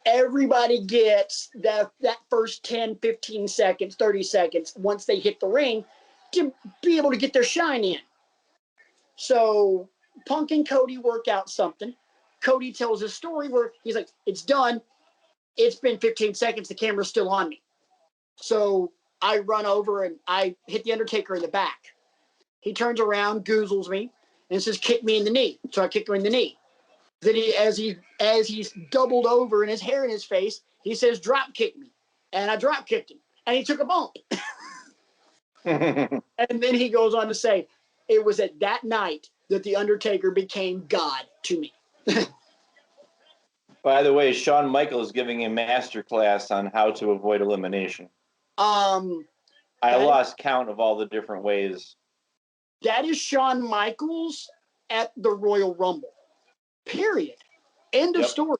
everybody gets that first 10, 15 seconds, 30 seconds once they hit the ring to be able to get their shine in. So Punk and Cody work out something. Cody tells a story where he's like, "It's done. It's been 15 seconds. The camera's still on me." So I run over and I hit the Undertaker in the back. He turns around, goozles me, and says, "Kick me in the knee." So I kick him in the knee. Then as he's doubled over and his hair in his face, he says, "Drop kick me." And I drop kicked him. And he took a bump. And then he goes on to say, "It was at that night that the Undertaker became God to me." By the way, Shawn Michaels is giving a master class on how to avoid elimination. I lost count of all the different ways. That is Shawn Michaels at the Royal Rumble. Period. End of story.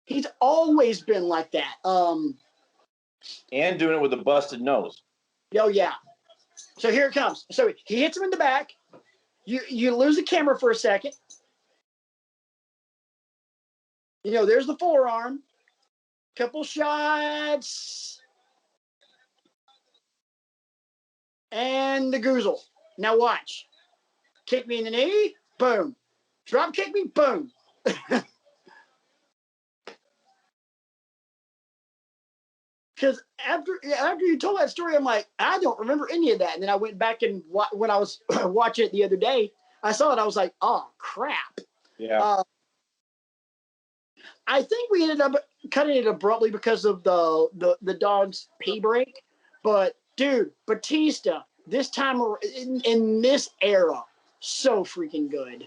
He's always been like that. And doing it with a busted nose. Oh, yeah. So here it comes. So he hits him in the back. You lose the camera for a second. There's the forearm. Couple shots. And the goozle. Now watch. Kick me in the knee. Boom. Drop kick me. Boom. because after you told that story, I'm like, I don't remember any of that. And then I went back and when I was watching it the other day, I saw it. I was like, oh crap. Yeah. I think we ended up cutting it abruptly because of the dog's pee break. But dude, Batista, this time in this era, so freaking good.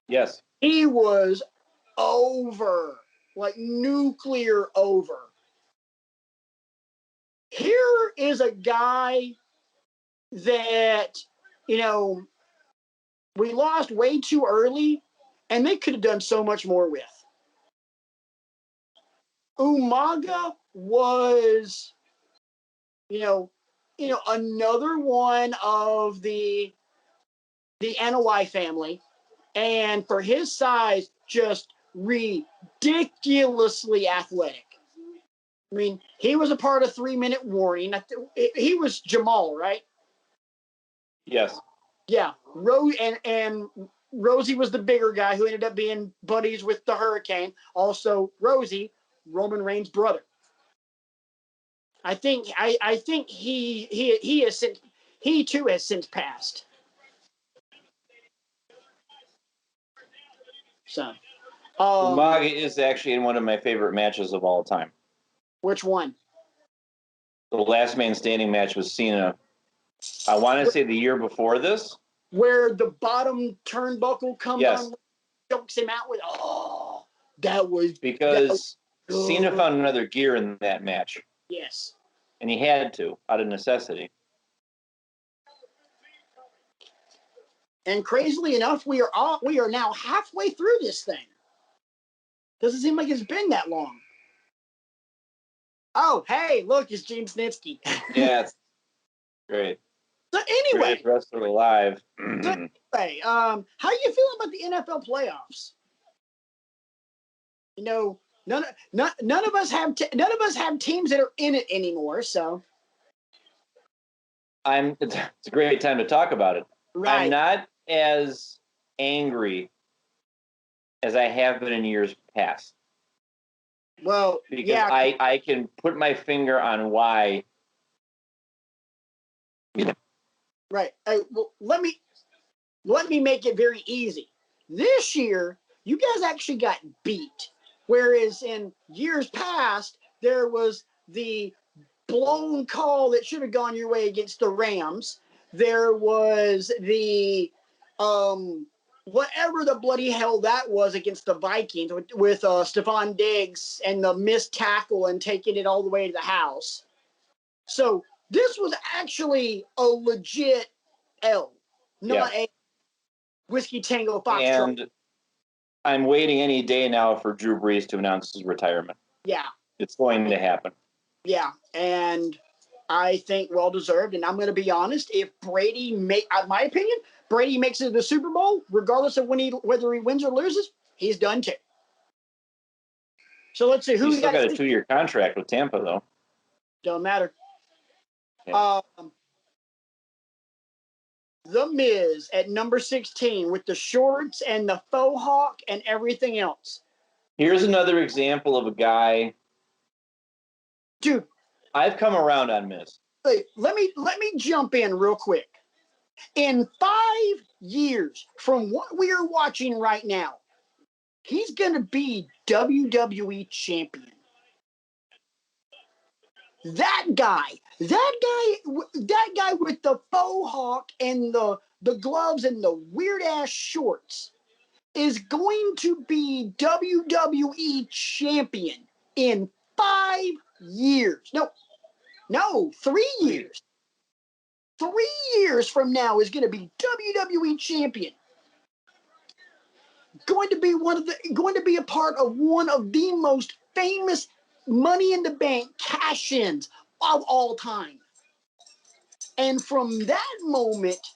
Yes. He was over, like nuclear over. Here is a guy that, we lost way too early, and they could have done so much more with. Umaga was, another one of the Anoa'i family, and for his size, just ridiculously athletic. I mean, he was a part of 3 Minute Warning. He was Jamal, right? Yes. Yeah. And Rosie was the bigger guy who ended up being buddies with the Hurricane. Also, Rosie, Roman Reigns' brother. I think he too has since passed. So, Umaga is actually in one of my favorite matches of all time. Which one? The last man standing match was Cena. I want to say the year before this. Where the bottom turnbuckle comes on, chokes him out with, that was because Cena found another gear in that match. Yes. And he had to, out of necessity. And crazily enough, we are now halfway through this thing. Doesn't seem like it's been that long. Oh, hey, look, it's Gene Snitsky. Yeah, it's great. So anyway, greatest wrestler alive. How you feeling about the NFL playoffs? None of us have teams that are in it anymore. So it's a great time to talk about it. Right. I'm not as angry as I have been in years past. Well, because I can put my finger on why. Right. Well, let me make it very easy. This year, you guys actually got beat, whereas in years past there was the blown call that should have gone your way against the Rams. There was the whatever the bloody hell that was against the Vikings with Stephon Diggs and the missed tackle and taking it all the way to the house. So this was actually a legit L, not a Whiskey Tango Foxtrot. And I'm waiting any day now for Drew Brees to announce his retirement. Yeah. It's going to happen. Yeah, and I think well-deserved. And I'm going to be honest, if Brady my opinion, Brady makes it to the Super Bowl, regardless of whether he wins or loses, he's done too. So let's see. He's still got a 2-year contract with Tampa, though. Don't matter. Yeah. The Miz at number 16 with the shorts and the faux hawk and everything else. Here's another example of a guy. Dude, I've come around on Miz. Let me jump in real quick. In 5 years from what we are watching right now, he's going to be WWE champion. That guy with the faux hawk and the gloves and the weird ass shorts is going to be WWE champion in 5 years. No, 3 years. 3 years from now is going to be WWE champion. Going to be a part of one of the most famous Money in the Bank cash-ins of all time. And from that moment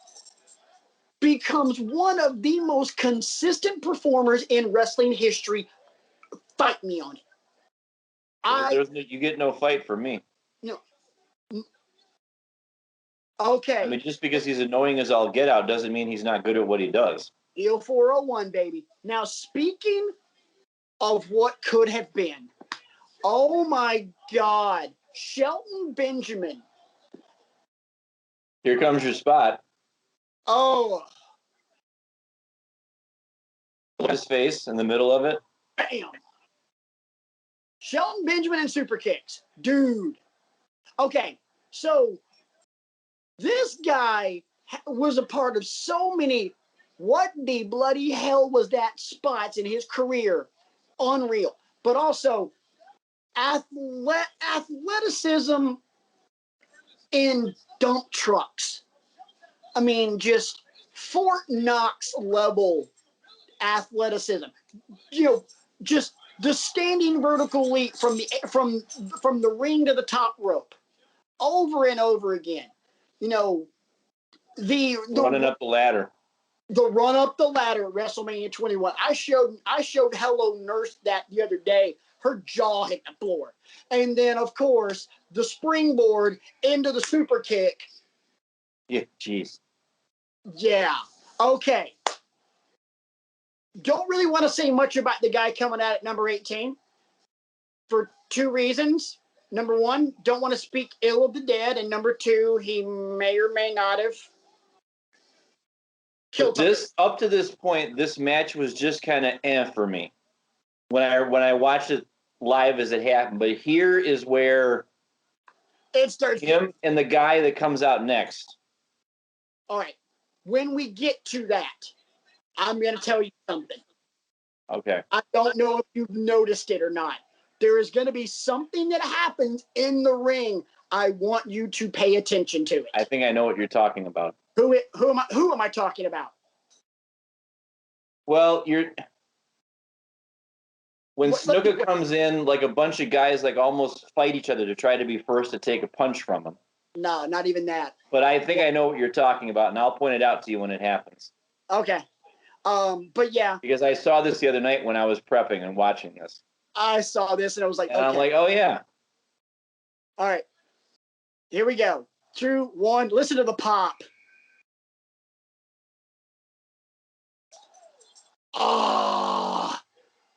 becomes one of the most consistent performers in wrestling history. Fight me on it. You get no fight from me. No. Okay. I mean, just because he's annoying as all get out doesn't mean he's not good at what he does. EO 401, baby. Now, speaking of what could have been, oh my God, Shelton Benjamin. Here comes your spot. Oh. His face in the middle of it. Bam. Shelton Benjamin and super kicks. Dude. Okay, so this guy was a part of so many what the bloody hell was that spots in his career. Unreal. But also athleticism in dump trucks. I mean, just Fort Knox level athleticism. You know, just the standing vertical leap from the ring to the top rope, over and over again. You know, the running up the ladder. The run up the ladder at WrestleMania 21. I showed Hello Nurse that the other day. Her jaw hit the floor. And then, of course, the springboard into the super kick. Yeah, jeez. Yeah. Okay. Don't really want to say much about the guy coming out at number 18 for two reasons. Number one, don't want to speak ill of the dead. And number two, he may or may not have killed up to this point, this match was just kind of for me when I watched it live as it happened. But here is where it starts. Him and the guy that comes out next. All right. When we get to that, I'm going to tell you something. Okay. I don't know if you've noticed it or not. There is going to be something that happens in the ring. I want you to pay attention to it. I think I know what you're talking about. Who am I talking about? Well, when Snuka comes in, like a bunch of guys like almost fight each other to try to be first to take a punch from him. No, not even that. But I think I know what you're talking about, and I'll point it out to you when it happens. Okay. But yeah. Because I saw this the other night when I was prepping and watching this. I saw this and I was like, and okay. I'm like, oh yeah. All right. Here we go. 2, 1. Listen to the pop. Oh,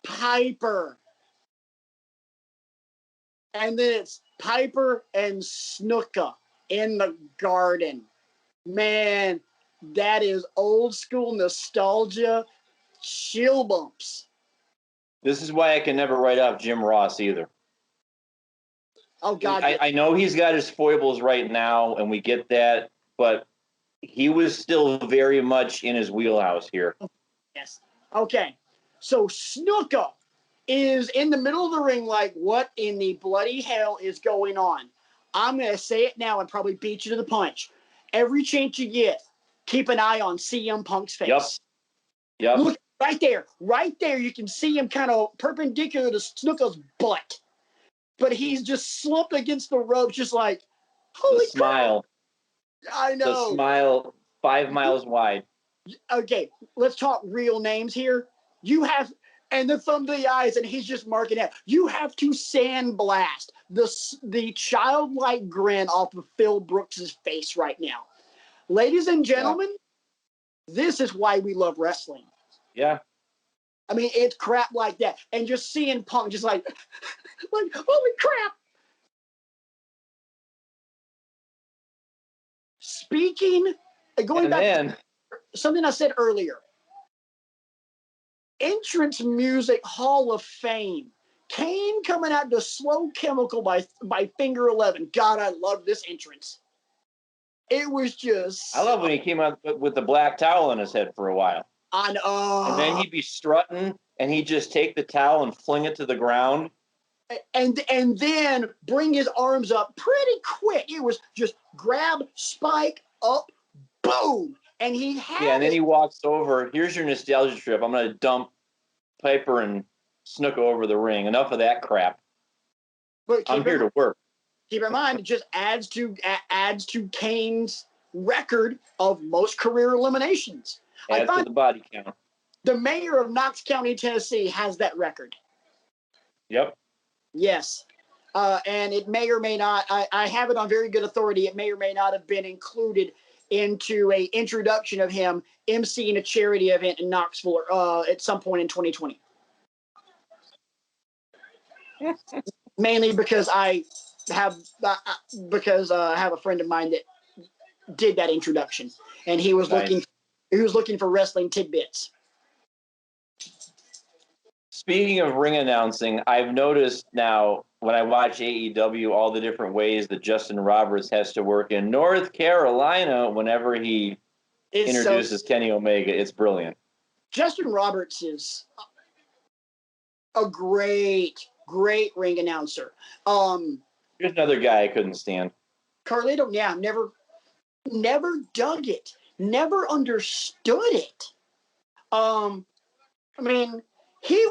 Piper. And then it's Piper and Snuka in the garden. Man, that is old school nostalgia. Chill bumps. This is why I can never write off Jim Ross either. Oh, God. I know he's got his foibles right now, and we get that, but he was still very much in his wheelhouse here. Yes. Okay. So Snuka is in the middle of the ring like, what in the bloody hell is going on? I'm going to say it now and probably beat you to the punch. Every chance you get, keep an eye on CM Punk's face. Yep. Look, right there, you can see him kind of perpendicular to Snuka's butt. But he's just slumped against the ropes, just like, holy the smile. Crap. I know. The smile 5 miles wide. Okay, let's talk real names here. You have, and the thumb to the eyes, and he's just marking out. You have to sandblast the childlike grin off of Phil Brooks's face right now. Ladies and gentlemen, This is why we love wrestling. Yeah. I mean, it's crap like that. And just seeing Punk just like holy crap. Going back to something I said earlier. Entrance Music Hall of Fame. Kane coming out to Slow Chemical by Finger 11. God, I love this entrance. It was just... I love when he came out with the black towel on his head for a while. I know. And then he'd be strutting, and he'd just take the towel and fling it to the ground. And then bring his arms up pretty quick. It was just grab, spike, up, boom. And he had and then he walks over. Here's your nostalgia trip. I'm going to dump Piper and Snuka over the ring. Enough of that crap. I'm here to work. Keep in mind, it just adds to Kane's record of most career eliminations. Adds to the body count. The mayor of Knox County, Tennessee, has that record. Yep. Yes. And it may or may not, I have it on very good authority, it may or may not have been included into a introduction of him emceeing a charity event in Knoxville at some point in 2020. Mainly because I because I have a friend of mine that did that introduction, and he was Nice. looking for wrestling tidbits. Speaking of ring announcing, I've noticed now when I watch AEW all the different ways that Justin Roberts has to work in North Carolina whenever he introduces Kenny Omega. It's brilliant. Justin Roberts is a great ring announcer. Here's another guy I couldn't stand. Carlito, yeah, never dug it, never understood it. I mean, he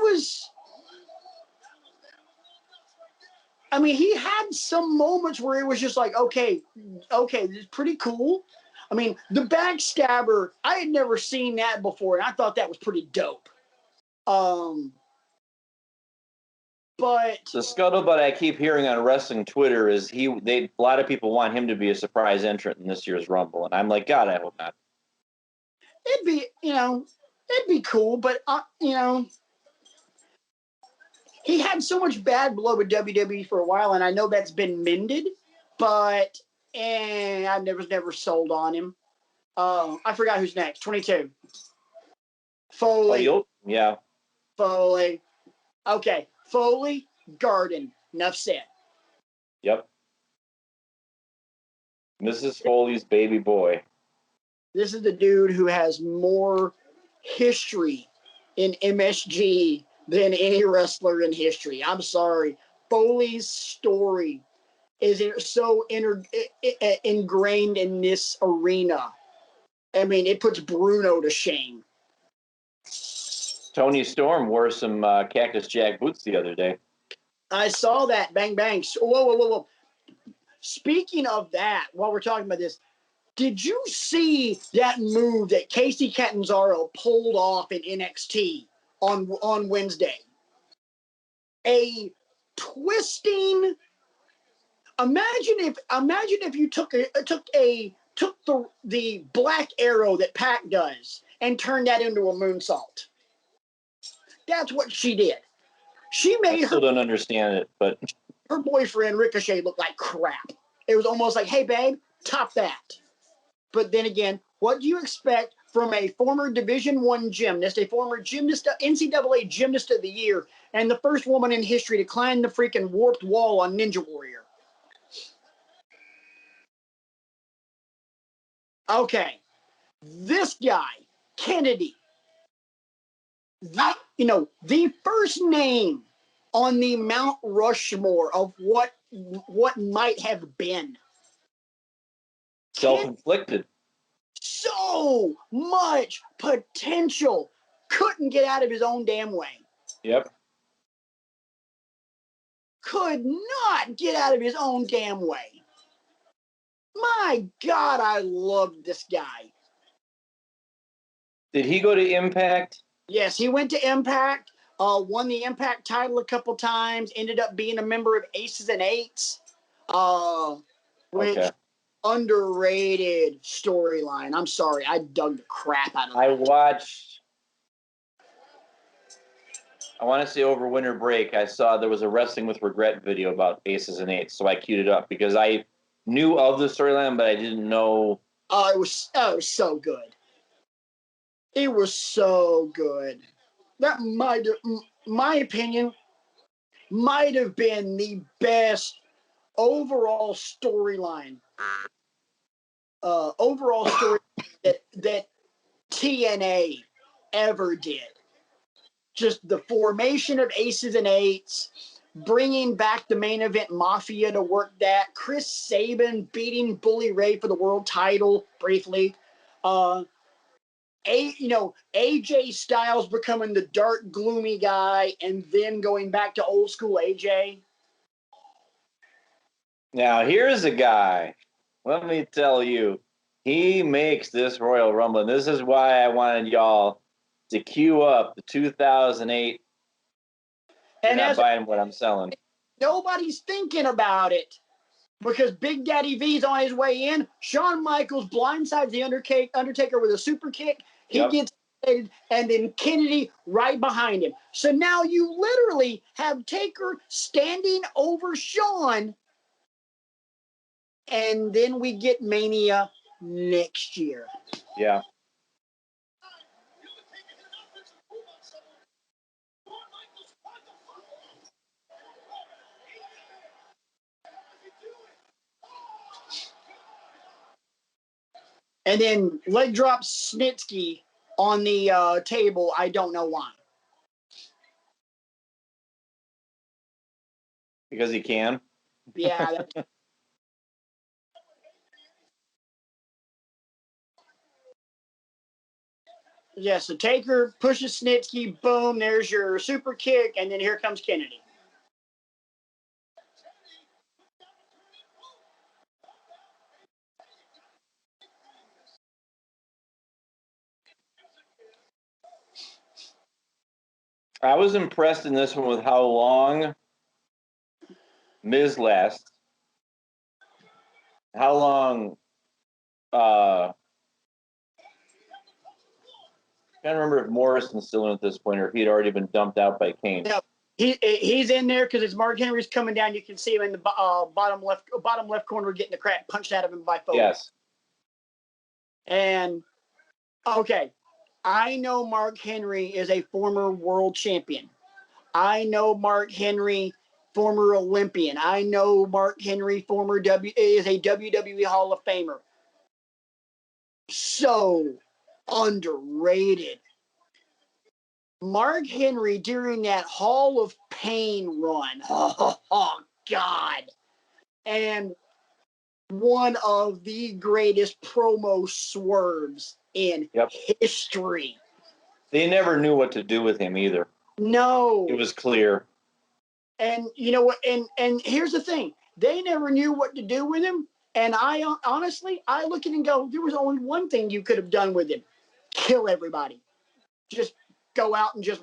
had some moments where it was just like, okay, this is pretty cool. I mean, the backstabber, I had never seen that before, and I thought that was pretty dope. But the scuttlebutt I keep hearing on wrestling Twitter is a lot of people want him to be a surprise entrant in this year's Rumble, and I'm like, God, I hope not. It'd be cool, but he had so much bad blood with WWE for a while, and I know that's been mended, but I never sold on him. I forgot who's next. 22. Foley. Oh, yeah. Foley. Okay. Foley, Garden. Enough said. Yep. Mrs. Foley's baby boy. This is the dude who has more history in MSG than any wrestler in history. I'm sorry. Foley's story is so ingrained in this arena. I mean, it puts Bruno to shame. Tony Storm wore some Cactus Jack boots the other day. I saw that. Bang, bang. Whoa. Speaking of that, while we're talking about this, did you see that move that Casey Catanzaro pulled off in NXT on Wednesday? A twisting. Imagine if you took the black arrow that Pac does and turned that into a moonsault. That's what she did. I still don't understand it, but her boyfriend Ricochet looked like crap. It was almost like, hey babe, top that. But then again, what do you expect from a former Division I gymnast, a former gymnast, NCAA Gymnast of the Year, and the first woman in history to climb the freaking warped wall on Ninja Warrior? Okay, this guy, Kennedy, the first name on the Mount Rushmore of what might have been. Self-inflicted. So much potential. Couldn't get out of his own damn way. Yep. Could not get out of his own damn way. My God, I love this guy. Did he go to Impact? Yes, he went to Impact, won the Impact title a couple times, ended up being a member of Aces and Eights, which underrated storyline. I'm sorry, I dug the crap out of that. I want to say over winter break, I saw there was a Wrestling with Regret video about Aces and Eights, so I queued it up because I knew of the storyline, but I didn't know. Oh, it was so good. It was so good. That my opinion, might have been the best overall storyline. That TNA ever did. Just the formation of Aces and Eights, bringing back the main event Mafia to work that. Chris Sabin beating Bully Ray for the world title briefly. AJ Styles becoming the dark, gloomy guy, and then going back to old school AJ. Now, here's a guy. Let me tell you, he makes this Royal Rumble, and this is why I wanted y'all to queue up the 2008. And not buying what I'm selling. Nobody's thinking about it because Big Daddy V's on his way in. Shawn Michaels blindsides the Undertaker with a super kick. He gets and then Kennedy right behind him. So now you literally have Taker standing over Shawn and then we get Mania next year. Yeah. And then leg drop Snitsky on the table. I don't know why. Because he can. Yeah. Yeah, so Taker pushes Snitsky, boom, there's your super kick, and then here comes Kennedy. I was impressed in this one with how long Miz lasts. How long I can't remember if Morrison's still in at this point or if he'd already been dumped out by Kane. Yeah, he's in there because as Mark Henry's coming down, you can see him in the bottom left corner getting the crap punched out of him by Foley. Yes. And okay, I know Mark Henry is a former world champion. I know Mark Henry, former Olympian. I know Mark Henry, is a WWE Hall of Famer. So underrated. Mark Henry during that Hall of Pain run. Oh God. And one of the greatest promo swerves in history. They never knew what to do with him either. No. It was clear. And you know what? And here's the thing. They never knew what to do with him. And I honestly, I look at it and go, there was only one thing you could have done with him. Kill everybody. Just go out and just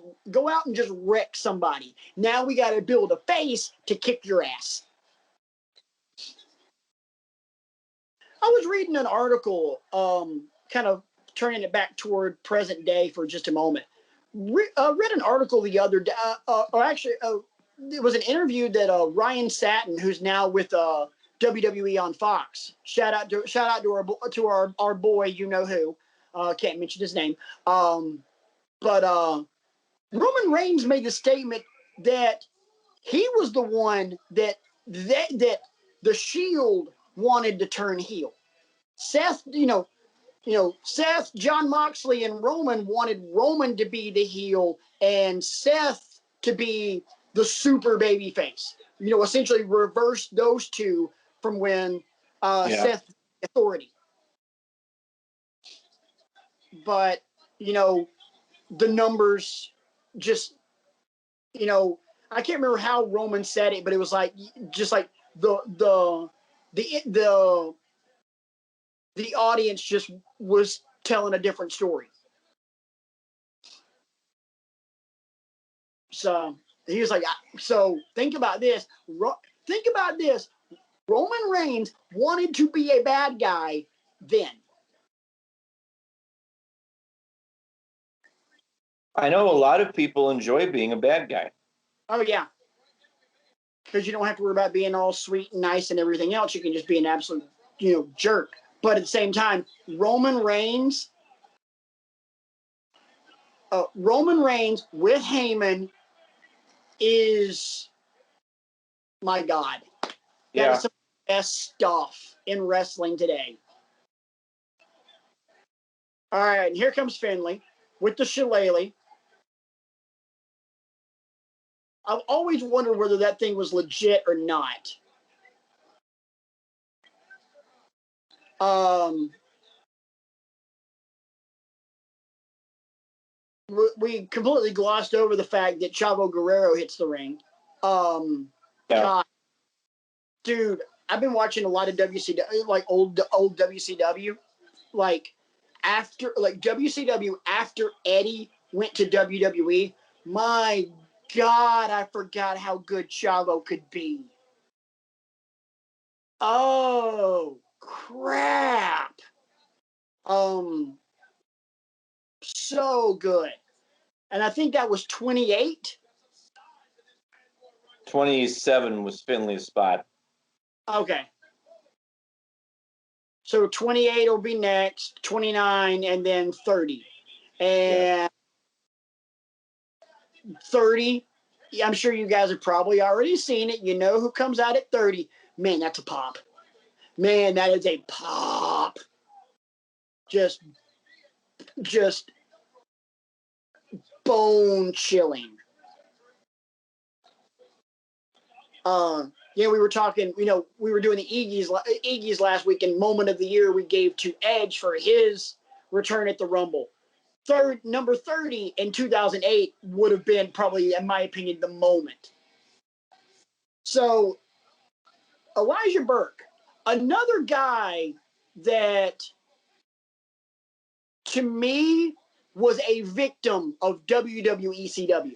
wreck somebody. Now we got to build a face to kick your ass. I was reading an article, kind of turning it back toward present day for just a moment. Read an article the other day, it was an interview that Ryan Satin, who's now with WWE on Fox. Shout out to our boy, you know who. Can't mention his name. But Roman Reigns made the statement that he was the one that the Shield wanted to turn heel. Seth, Seth, John Moxley, and Roman wanted Roman to be the heel and Seth to be the super baby face. Essentially reverse those two from when Seth authority. But, the numbers just, I can't remember how Roman said it, but it was like, just like the audience just was telling a different story. So he was like, so think about this. Roman Reigns wanted to be a bad guy then. I know a lot of people enjoy being a bad guy. Oh, yeah. Because you don't have to worry about being all sweet and nice and everything else. You can just be an absolute, jerk. But at the same time, Roman Reigns with Heyman is, my God. That is some of the best stuff in wrestling today. All right, and here comes Finlay with the shillelagh. I've always wondered whether that thing was legit or not. We completely glossed over the fact that Chavo Guerrero hits the ring. God, dude, I've been watching a lot of WCW, like old WCW, like WCW after Eddie went to WWE. My God, I forgot how good Chavo could be. Oh crap! So good. And I think that was 28. 27 was Finley's spot. Okay. So 28 will be next, 29, and then 30. And 30, I'm sure you guys have probably already seen it. You know who comes out at 30. Man, that's a pop. Man, that is a pop. Just bone chilling. We were talking, we were doing the Iggy's last week, and moment of the year we gave to Edge for his return at the Rumble. Number 30 in 2008 would have been probably, in my opinion, the moment. So, Elijah Burke, another guy that, to me, was a victim of WWE CW.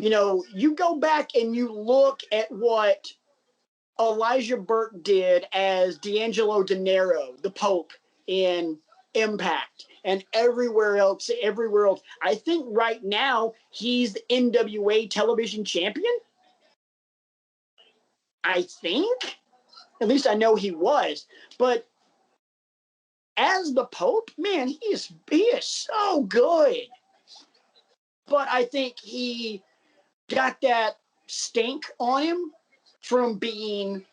You go back and you look at what Elijah Burke did as D'Angelo Dinero, the Pope, in Impact and everywhere else. I think right now he's the NWA television champion. I think. At least I know he was. But as the Pope, man, he is so good. But I think he got that stink on him from being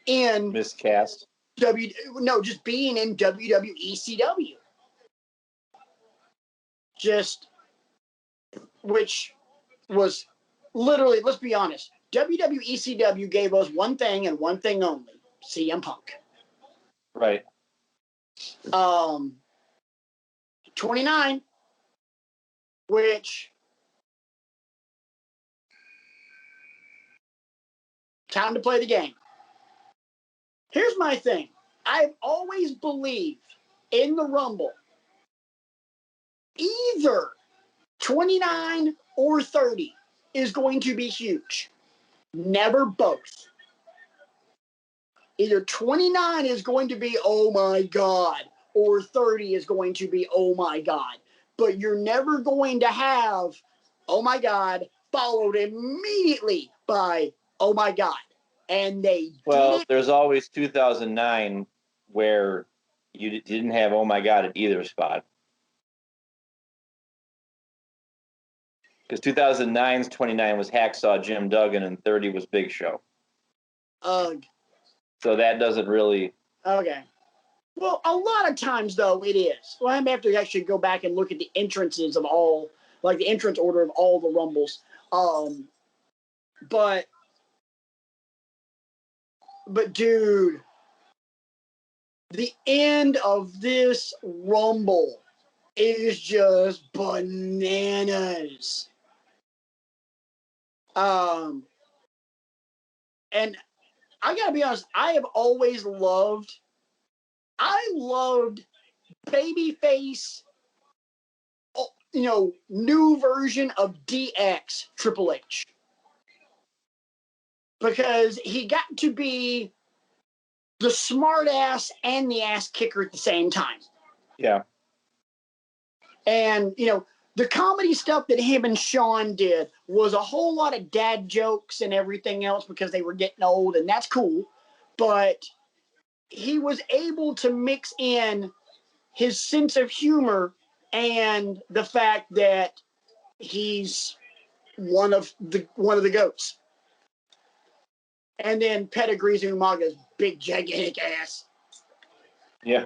in miscast. Just being in WWE CW. Which was literally, let's be honest, WWE CW gave us one thing and one thing only: CM Punk. Right. 29, which time to play the game. Here's my thing. I've always believed in the Rumble, either 29 or 30 is going to be huge. Never both. Either 29 is going to be, oh my God, or 30 is going to be, oh my God. But you're never going to have, oh my God, followed immediately by, oh my God. And they did it. There's always 2009 where you didn't have oh my God at either spot. Because 2009's 29 was Hacksaw Jim Duggan and 30 was Big Show. Ugh. So that doesn't really... Okay. Well, a lot of times, though, it is. Well, I'm going to have to actually go back and look at the entrances of all, like the entrance order of all the Rumbles. But dude, the end of this Rumble is just bananas. And I gotta be honest, I loved babyface, new version of DX Triple H. Because he got to be the smart ass and the ass kicker at the same time. Yeah. And, the comedy stuff that him and Sean did was a whole lot of dad jokes and everything else because they were getting old, and that's cool. But he was able to mix in his sense of humor and the fact that he's one of the goats. And then Pedigree's Umaga's big gigantic ass. Yeah.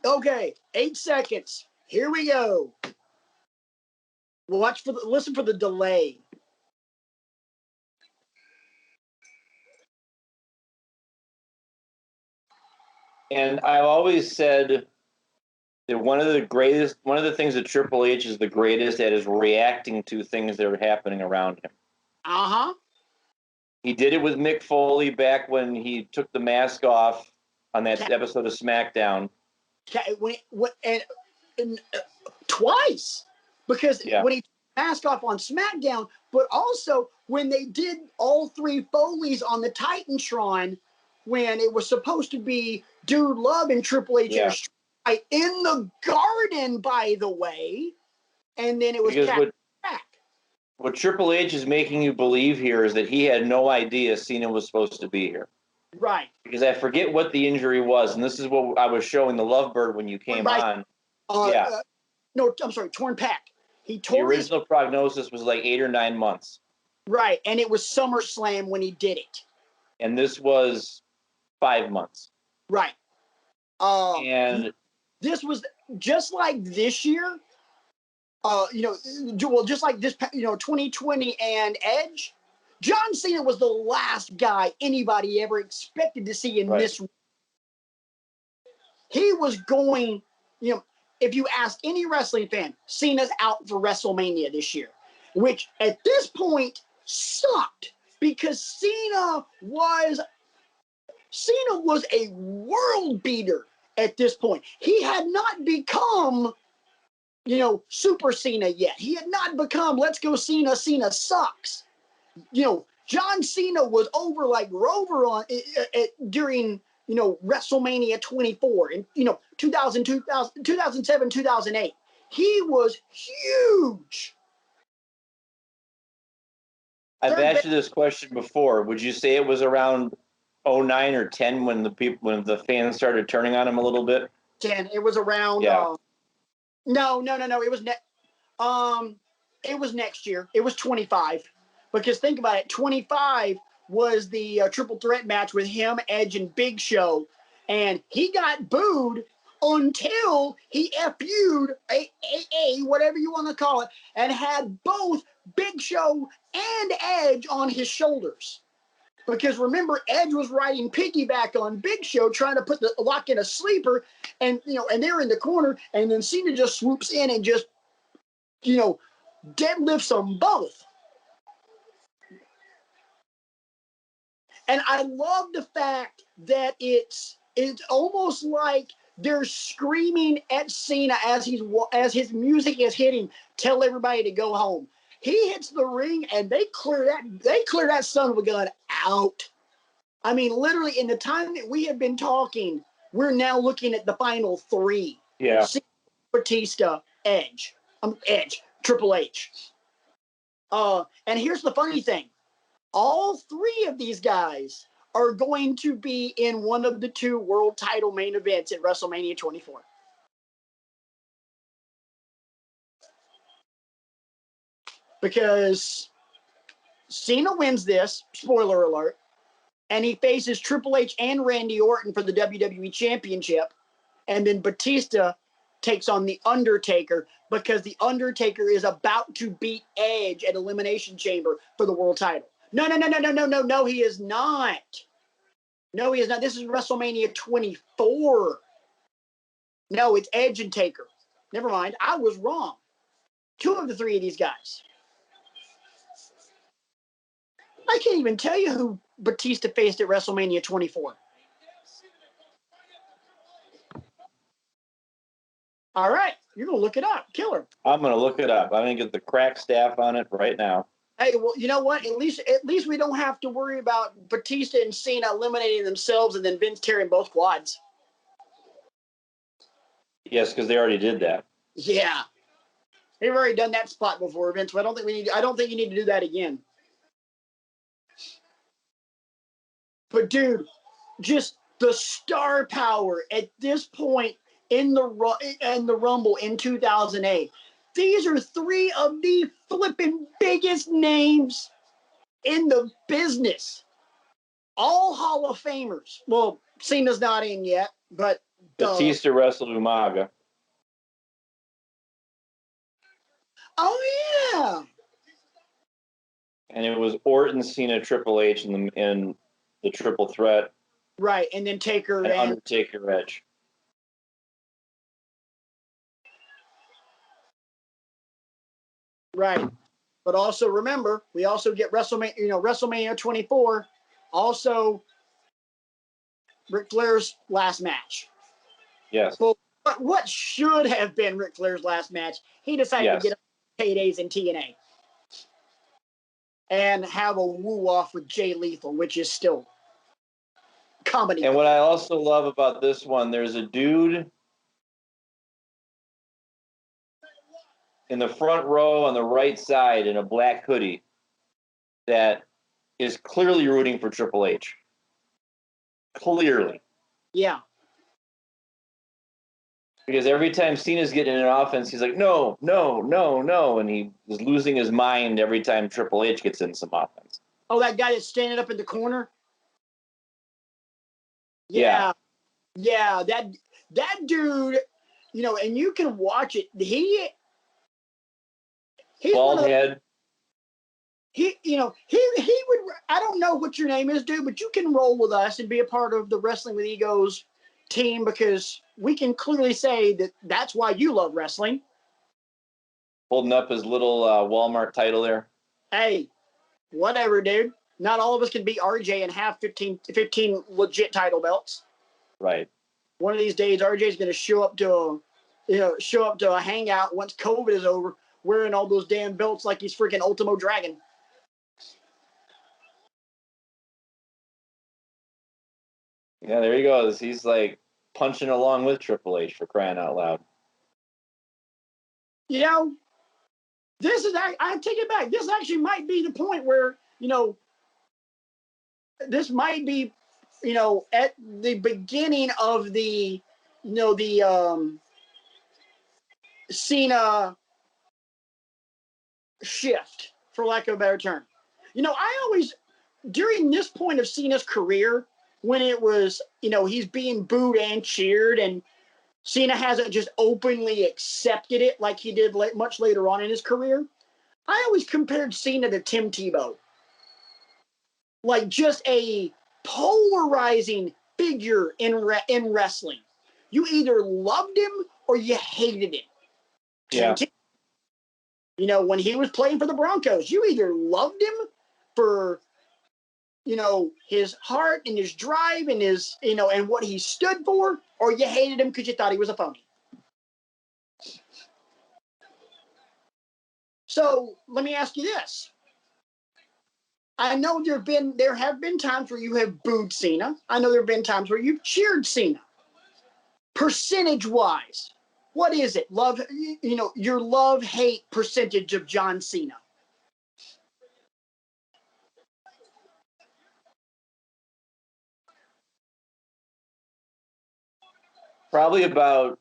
Okay, 8 seconds. Here we go. Listen for the delay. And I've always said that one of the things that Triple H is the greatest at is reacting to things that are happening around him. Uh-huh. He did it with Mick Foley back when he took the mask off on that episode of SmackDown. Twice. Because when he took the mask off on SmackDown, but also when they did all three Foleys on the Titantron, when it was supposed to be Dude Love and Triple H in the garden, by the way, and then it was back. What Triple H is making you believe here is that he had no idea Cena was supposed to be here. Right. Because I forget what the injury was, and this is what I was showing the Lovebird when you came on. No, I'm sorry, torn pec. He The tore original prognosis was like 8 or 9 months. Right, and it was SummerSlam when he did it. And this was 5 months. Right. And this was just like this year. Just like this, 2020 and Edge. John Cena was the last guy anybody ever expected to see in this. He was going, if you ask any wrestling fan, Cena's out for WrestleMania this year, which at this point sucked because Cena was a world beater at this point. He had not become, Super Cena yet. He had not become, let's go Cena, Cena sucks. John Cena was over like Rover during, WrestleMania 24 in, 2007, 2008. He was huge. I've asked you this question before. Would you say it was around 09 or 10 when the fans started turning on him a little bit? 10. It was around. Yeah. No. It was next year. It was 25. Because think about it. 25 was the triple threat match with him, Edge, and Big Show, and he got booed until he FU'd whatever you want to call it, and had both Big Show and Edge on his shoulders. Because remember, Edge was riding piggyback on Big Show, trying to lock in a sleeper, and they're in the corner, and then Cena just swoops in and just, deadlifts them both. And I love the fact that it's almost like they're screaming at Cena as his music is hitting, tell everybody to go home. He hits the ring and they clear that son of a gun out. I mean, literally, in the time that we have been talking, we're now looking at the final 3. Yeah. Cena, Batista, Edge, Triple H. And here's the funny thing. All 3 of these guys are going to be in one of the 2 world title main events at WrestleMania 24. Because Cena wins this, spoiler alert, and he faces Triple H and Randy Orton for the WWE Championship. And then Batista takes on The Undertaker because The Undertaker is about to beat Edge at Elimination Chamber for the world title. No, he is not. No, he is not. This is WrestleMania 24. No, it's Edge and Taker. Never mind. I was wrong. 2 of the 3 of these guys. I can't even tell you who Batista faced at WrestleMania 24. All right. You're going to look it up. Killer. I'm going to look it up. I'm going to get the crack staff on it right now. Hey, well, you know what? At least we don't have to worry about Batista and Cena eliminating themselves and then Vince tearing both quads. Yes, because they already did that. Yeah, they've already done that spot before, Vince. But I don't think you need to do that again. But dude, just the star power at this point in the Rumble in 2008. These are 3 of the flipping biggest names in the business. All Hall of Famers. Well, Cena's not in yet, but Batista wrestled Umaga. Oh yeah. And it was Orton, Cena, Triple H in the triple threat. Right, and then Taker and Undertaker, Edge. Right. But also remember, we also get WrestleMania 24, also Ric Flair's last match. Yes. Well, what should have been Ric Flair's last match, he decided to get paydays in TNA. And have a woo-off with Jay Lethal, which is still comedy. And what I also love about this one, there's a dude in the front row on the right side in a black hoodie that is clearly rooting for Triple H. Clearly. Yeah. Because every time Cena's getting an offense, he's like, no, no, no, no. And he is losing his mind every time Triple H gets in some offense. Oh, that guy that's standing up in the corner? Yeah. Yeah, that dude, you know, and you can watch it. He's Bald one of head. he would. I don't know what your name is, dude, but you can roll with us and be a part of the Wrestling with Egos team because we can clearly say that that's why you love wrestling. Holding up his little Walmart title there. Hey, whatever, dude. Not all of us can beat RJ and have 15 legit title belts. Right. One of these days, RJ's going to show up to a hangout once COVID is over, wearing all those damn belts like he's freaking Ultimo Dragon. Yeah, there he goes. He's like punching along with Triple H for crying out loud. You know, I take it back. This actually might be the point where, this might be, at the beginning of the Cena shift, for lack of a better term. I always, during this point of Cena's career, when it was, he's being booed and cheered, and Cena hasn't just openly accepted it like he did much later on in his career, I always compared Cena to Tim Tebow. Like just a polarizing figure in wrestling. You either loved him or you hated him. Yeah. When he was playing for the Broncos, you either loved him for, his heart and his drive and his, and what he stood for, or you hated him because you thought he was a phony. So let me ask you this. I know there have been times where you have booed Cena. I know there have been times where you've cheered Cena. Percentage-wise, what is it? Your love-hate percentage of John Cena. Probably about,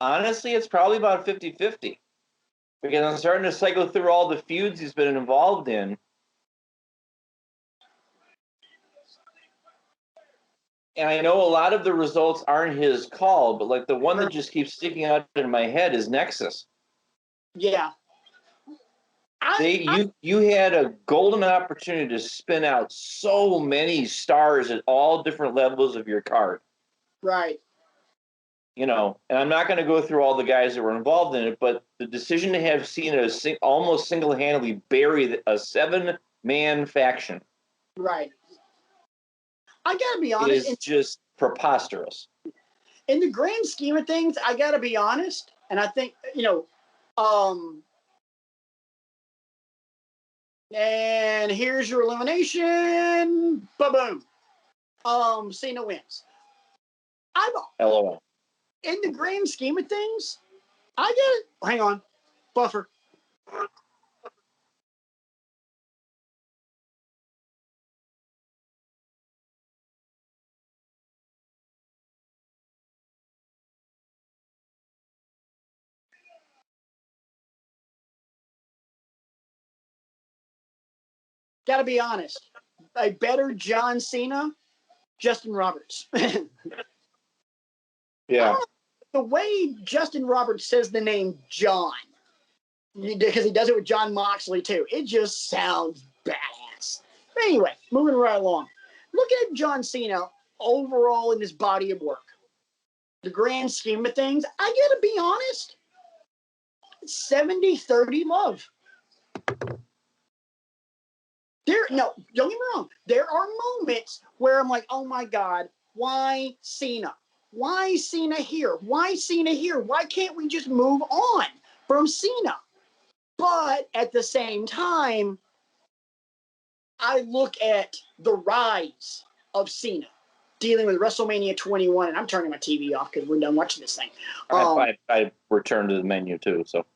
honestly, it's probably about 50-50. Because I'm starting to cycle through all the feuds he's been involved in. And I know a lot of the results aren't his call, but like the one that just keeps sticking out in my head is Nexus. Yeah. You had a golden opportunity to spin out so many stars at all different levels of your card. Right. And I'm not going to go through all the guys that were involved in it, but the decision to have Cena almost single-handedly bury a 7-man faction. Right. I got to be honest. It's just preposterous. In the grand scheme of things, I got to be honest. And I think, and here's your elimination. Ba-boom. Cena wins. LOL. In the grand scheme of things, I get it. Hang on. Buffer. Got to be honest. A better John Cena, Justin Roberts. Yeah. The way Justin Roberts says the name John, because he does it with John Moxley too, it just sounds badass. But anyway, moving right along. Looking at John Cena overall in his body of work, the grand scheme of things, I got to be honest, 70-30 love. No, don't get me wrong. There are moments where I'm like, oh my God, why Cena? Why Cena here? Why Cena here? Why can't we just move on from Cena? But at the same time, I look at the rise of Cena dealing with WrestleMania 21, and I'm turning my TV off because we're done watching this thing. I returned to the menu too. So,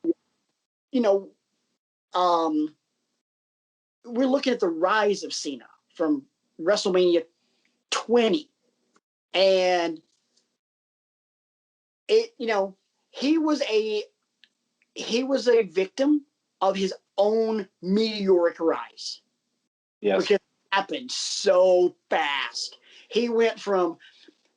you know, we're looking at the rise of Cena from WrestleMania 20, and it, he was a victim of his own meteoric rise. yes, because it happened so fast. He went from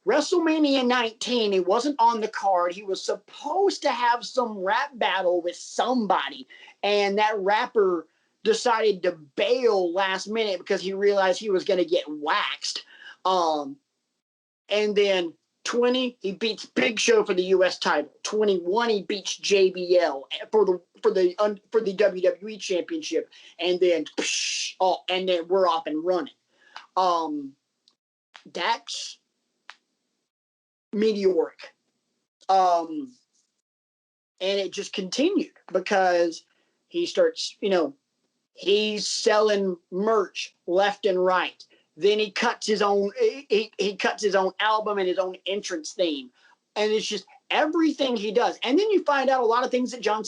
WrestleMania 19, he wasn't on the card. He was supposed to have some rap battle with somebody, and that rapper decided to bail last minute because he realized he was going to get waxed. And then 20, he beats Big Show for the U.S. title. 21, he beats JBL for the WWE Championship, and then we're off and running. That's meteoric. And it just continued because he starts, he's selling merch left and right. Then he cuts his own he cuts his own album and his own entrance theme. And it's just everything he does. And then you find out a lot of things that John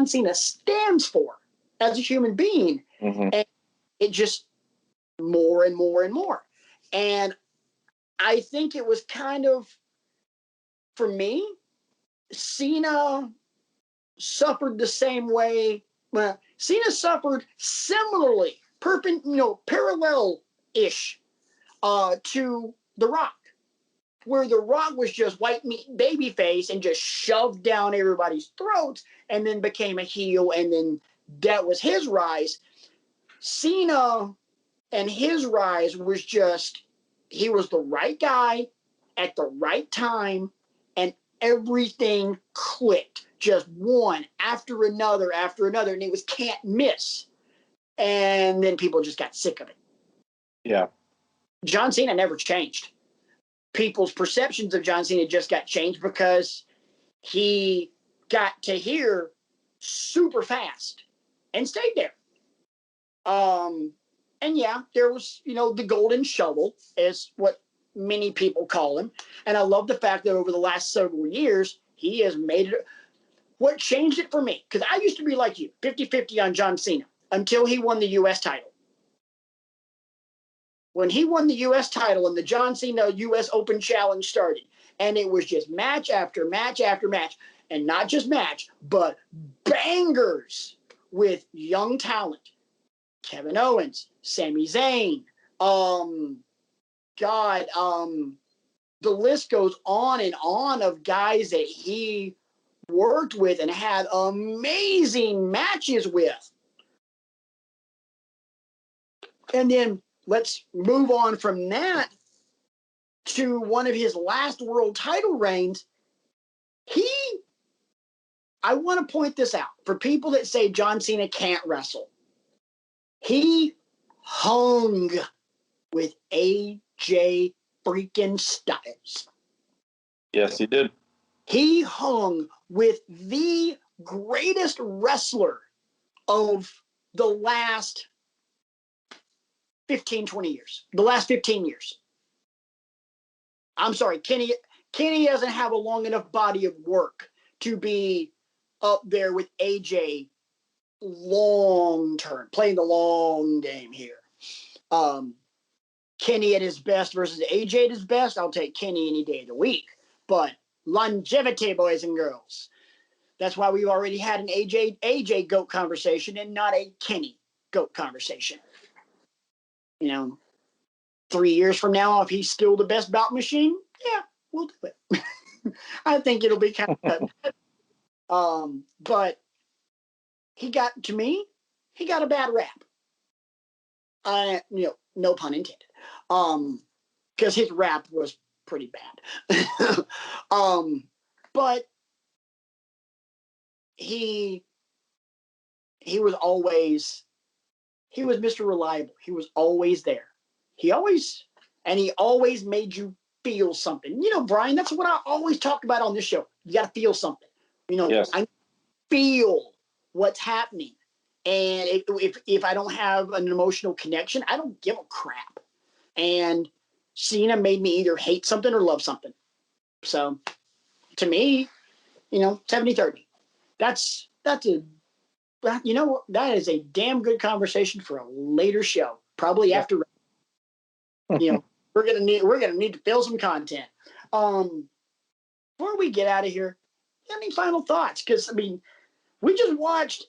Cena stands for as a human being. Mm-hmm. And it just more and more and more. And I think it was kind of, for me, Cena suffered the same way. Well, Cena suffered similarly, parallel-ish to The Rock, where The Rock was just white meat babyface and just shoved down everybody's throats and then became a heel, and then that was his rise. Cena and his rise was just, he was the right guy at the right time, and everything clicked, just one after another, and it was can't miss. And then people just got sick of it. Yeah. John Cena never changed. People's perceptions of John Cena just got changed because he got to here super fast and stayed there. And yeah, there was, the golden shovel is what many people call him. And I love the fact that over the last several years, he has made it. What changed it for me, because I used to be like you, 50-50 on John Cena until he won the U.S. title. When he won the U.S. title and the John Cena U.S. Open Challenge started, and it was just match after match after match, and not just match, but bangers with young talent. Kevin Owens, Sami Zayn, the list goes on and on of guys that he worked with and had amazing matches with. And then let's move on from that to one of his last world title reigns. I want to point this out for people that say John Cena can't wrestle. He hung with AJ freaking Styles. Yes, he did. He hung with the greatest wrestler of the last 20 years. The last 15 years. I'm sorry, Kenny doesn't have a long enough body of work to be up there with AJ long term, playing the long game here. Kenny at his best versus AJ at his best, I'll take Kenny any day of the week. But longevity, boys and girls. That's why we've already had an AJ GOAT conversation and not a Kenny GOAT conversation. 3 years from now, if he's still the best bout machine, yeah, we'll do it. I think it'll be kind of but he got a bad rap. No pun intended. Because his rap was pretty bad. But he was Mr. Reliable. He was always there. He always made you feel something. Brian, that's what I always talk about on this show. You got to feel something. Yes. I feel what's happening. And if I don't have an emotional connection, I don't give a crap. And Cena made me either hate something or love something. So, to me, 70-30. That's that is a damn good conversation for a later show. Probably after, we're gonna need to fill some content. Before we get out of here, any final thoughts? Because we just watched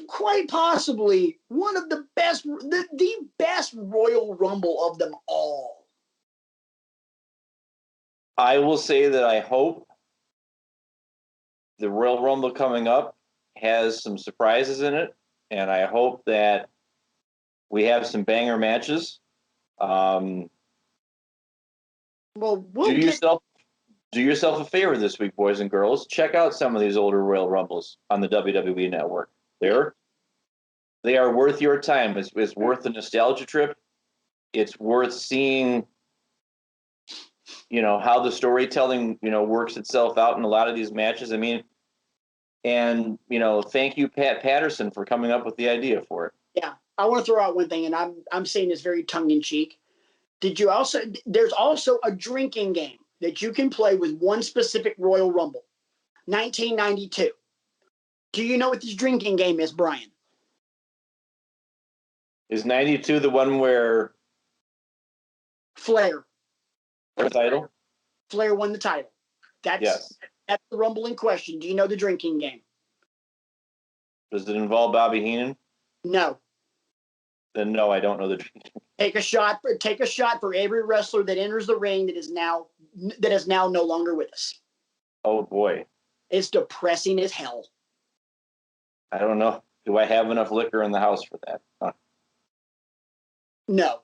quite possibly one of the best Royal Rumble of them all. I will say that I hope the Royal Rumble coming up has some surprises in it, and I hope that we have some banger matches. Well, do yourself a favor this week, boys and girls. Check out some of these older Royal Rumbles on the WWE Network. They are worth your time. It's worth the nostalgia trip. It's worth seeing, how the storytelling, works itself out in a lot of these matches. And thank you, Pat Patterson, for coming up with the idea for it. Yeah, I want to throw out one thing, and I'm saying this very tongue in cheek. There's also a drinking game that you can play with one specific Royal Rumble, 1992. Do you know what this drinking game is, Brian? Is 92 the one where Flair the title? Flair won the title. That's the Rumble in question. Do you know the drinking game? Does it involve Bobby Heenan? No. Then no, I don't know the drinking. Take a shot for every wrestler that enters the ring that is now no longer with us. Oh boy. It's depressing as hell. I don't know. Do I have enough liquor in the house for that? Huh. No.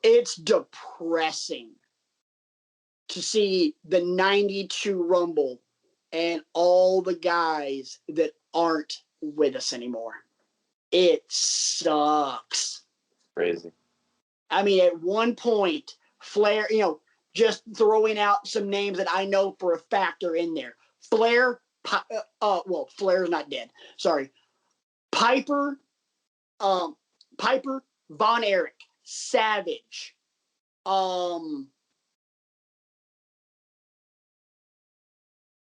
It's depressing to see the 92 Rumble and all the guys that aren't with us anymore. It sucks. Crazy. At one point, Flair, just throwing out some names that I know for a fact are in there. Flair, Flair's not dead. Sorry. Piper, Von Erich, Savage,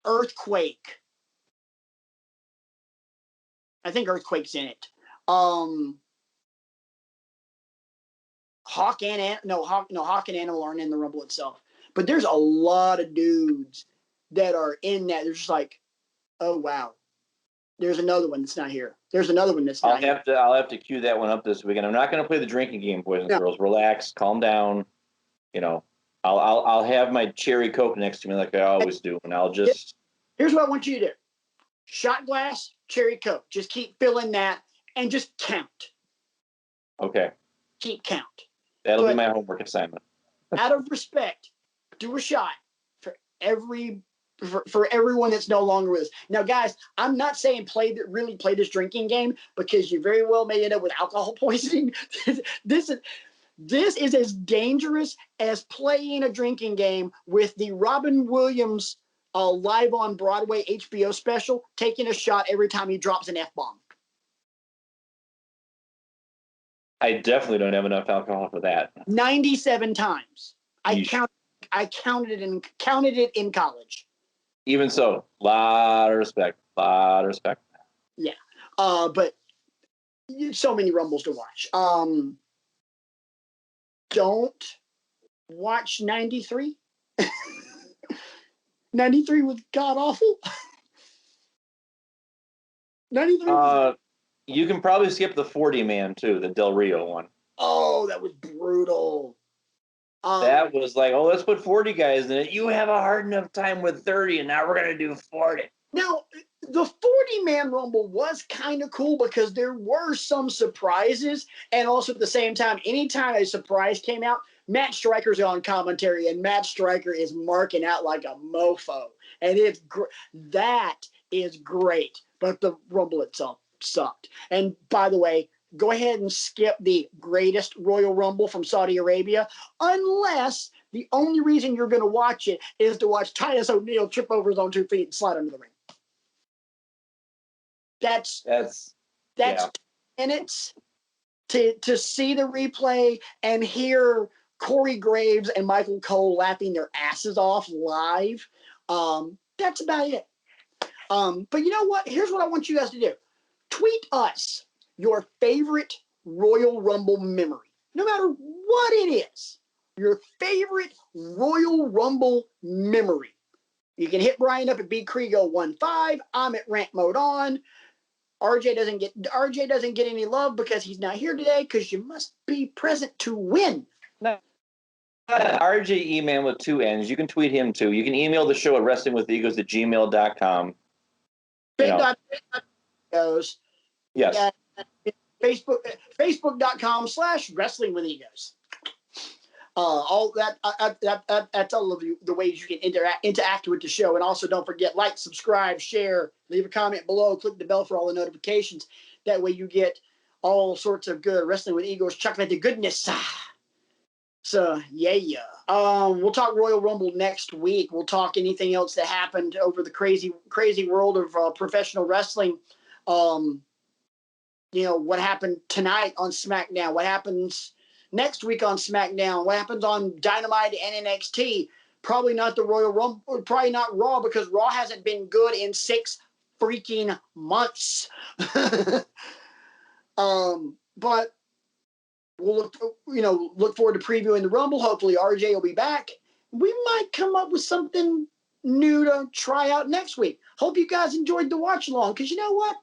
Earthquake. I think Earthquake's in it. Hawk and Animal aren't in the Rumble itself. But there's a lot of dudes that are in that. They're just like, oh wow. There's another one that's not here. There's another one that's not here. I'll have to cue that one up this weekend. I'm not going to play the drinking game, boys and girls. Relax, calm down. I'll have my cherry Coke next to me like I always do, and I'll just. Here's what I want you to do: shot glass, cherry Coke. Just keep filling that and just count. Okay. Keep count. That'll be my homework assignment. Out of respect, do a shot for everyone that's no longer with us. Now, guys, I'm not saying really play this drinking game, because you very well may end up with alcohol poisoning. This is as dangerous as playing a drinking game with the Robin Williams live on Broadway HBO special, taking a shot every time he drops an F-bomb. I definitely don't have enough alcohol for that. 97 times. I counted it in college. Even so, lot of respect. Yeah. But so many Rumbles to watch. Don't watch 93. 93 was god awful. 93. You can probably skip the 40 man too, the Del Rio one. Oh, that was brutal. That was like, let's put 40 guys in it. You have a hard enough time with 30, and now we're gonna do 40. Now, the 40-man Rumble was kind of cool because there were some surprises, and also at the same time, anytime a surprise came out, Matt Stryker's on commentary, and Matt Stryker is marking out like a mofo, and that is great. But the Rumble itself sucked. And by the way, go ahead and skip the greatest Royal Rumble from Saudi Arabia, unless the only reason you're going to watch it is to watch Titus O'Neil trip over his own 2 feet and slide under the ring. That's 10 minutes to see the replay and hear Corey Graves and Michael Cole laughing their asses off live. That's about it. But you know what? Here's what I want you guys to do. Tweet us your favorite Royal Rumble memory, no matter what it is. Your favorite Royal Rumble memory. You can hit Brian up at bcrego15. I'm at Rant Mode On. RJ doesn't get any love because he's not here today, because you must be present to win. No. RJ email with 2 N's. You can tweet him too. You can email the show at wrestlingwithegos@gmail.com. Bit.goes. Yes. Facebook.com/wrestlingwithegos. All that that's all of you, the ways you can interact with the show. And also don't forget, like, subscribe, share, leave a comment below, click the bell for all the notifications. That way you get all sorts of good Wrestling with Egos chocolate goodness. So yeah. We'll talk Royal Rumble next week. We'll talk anything else that happened over the crazy world of professional wrestling. What happened tonight on SmackDown, what happens next week on SmackDown, what happens on Dynamite and NXT. Probably not the Royal Rumble, probably not Raw, because Raw hasn't been good in 6 freaking months. But we'll look forward to previewing the Rumble. Hopefully RJ will be back. We might come up with something new to try out next week. Hope you guys enjoyed the watch along, because you know what?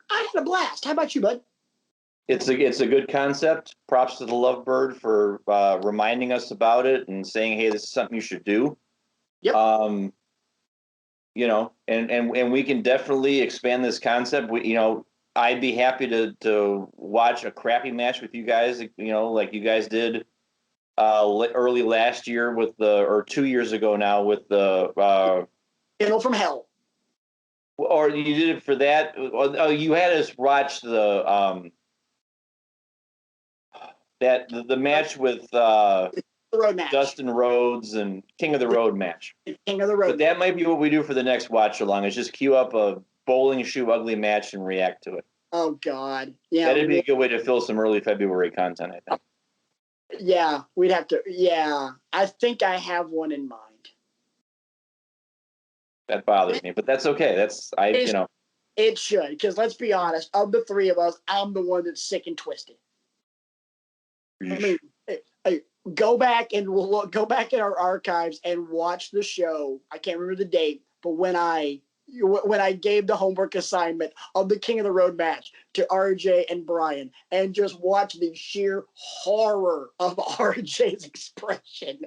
I had a blast. How about you, bud? It's a good concept. Props to the Lovebird for reminding us about it and saying, "Hey, this is something you should do." Yep. And we can definitely expand this concept. I'd be happy to watch a crappy match with you guys. Like you guys did early last year or 2 years ago now with the from Hell. Or you did it for that. Oh, you had us watch the match with the road match. Dustin Rhodes and King of the Road match. King of the Road. But that might be what we do for the next watch along. Is just queue up a bowling shoe ugly match and react to it. Oh God, yeah. That'd be a good way to fill some early February content, I think. Yeah, we'd have to. Yeah, I think I have one in mind. That bothers me, but that's okay. It should, because let's be honest, of the 3 of us, I'm the one that's sick and twisted. I mean, go back in our archives and watch the show. I can't remember the date, but when I gave the homework assignment of the King of the Road match to RJ and Brian, and just watch the sheer horror of RJ's expression.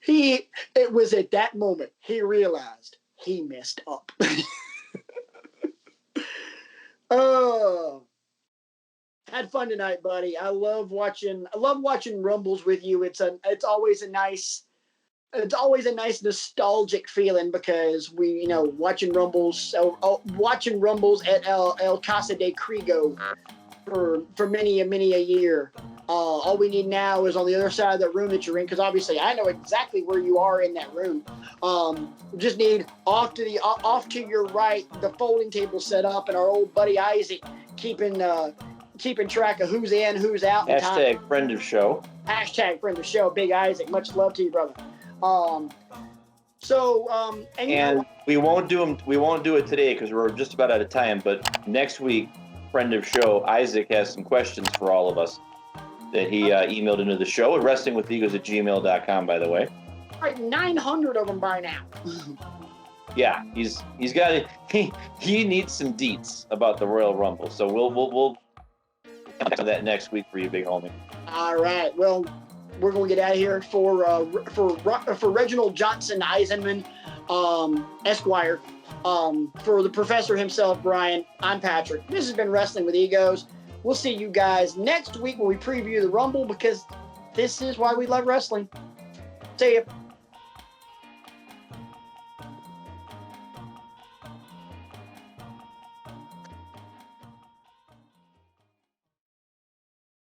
It was at that moment he realized he messed up. Oh, had fun tonight, buddy. I love watching Rumbles with you. It's always a nice nostalgic feeling, because we, watching Rumbles at El Casa de Crego for many a year. All we need now is on the other side of the room that you're in, because obviously I know exactly where you are in that room. Just need off to your right, the folding table set up, and our old buddy Isaac keeping track of who's in, who's out. Hashtag friend of show. Hashtag friend of show. Big Isaac, much love to you, brother. And we won't do it today because we're just about out of time. But next week, friend of show Isaac has some questions for all of us that he emailed into the show at wrestlingwithegos@gmail.com, by the way. Like 900 of them by now. Yeah, he needs some deets about the Royal Rumble, so we'll get to that next week for you, big homie. All right, well, we're going to get out of here for Reginald Johnson Eisenman, Esquire, for the professor himself, Brian. I'm Patrick. This has been Wrestling with Egos. We'll see you guys next week when we preview the Rumble, because this is why we love wrestling. See ya.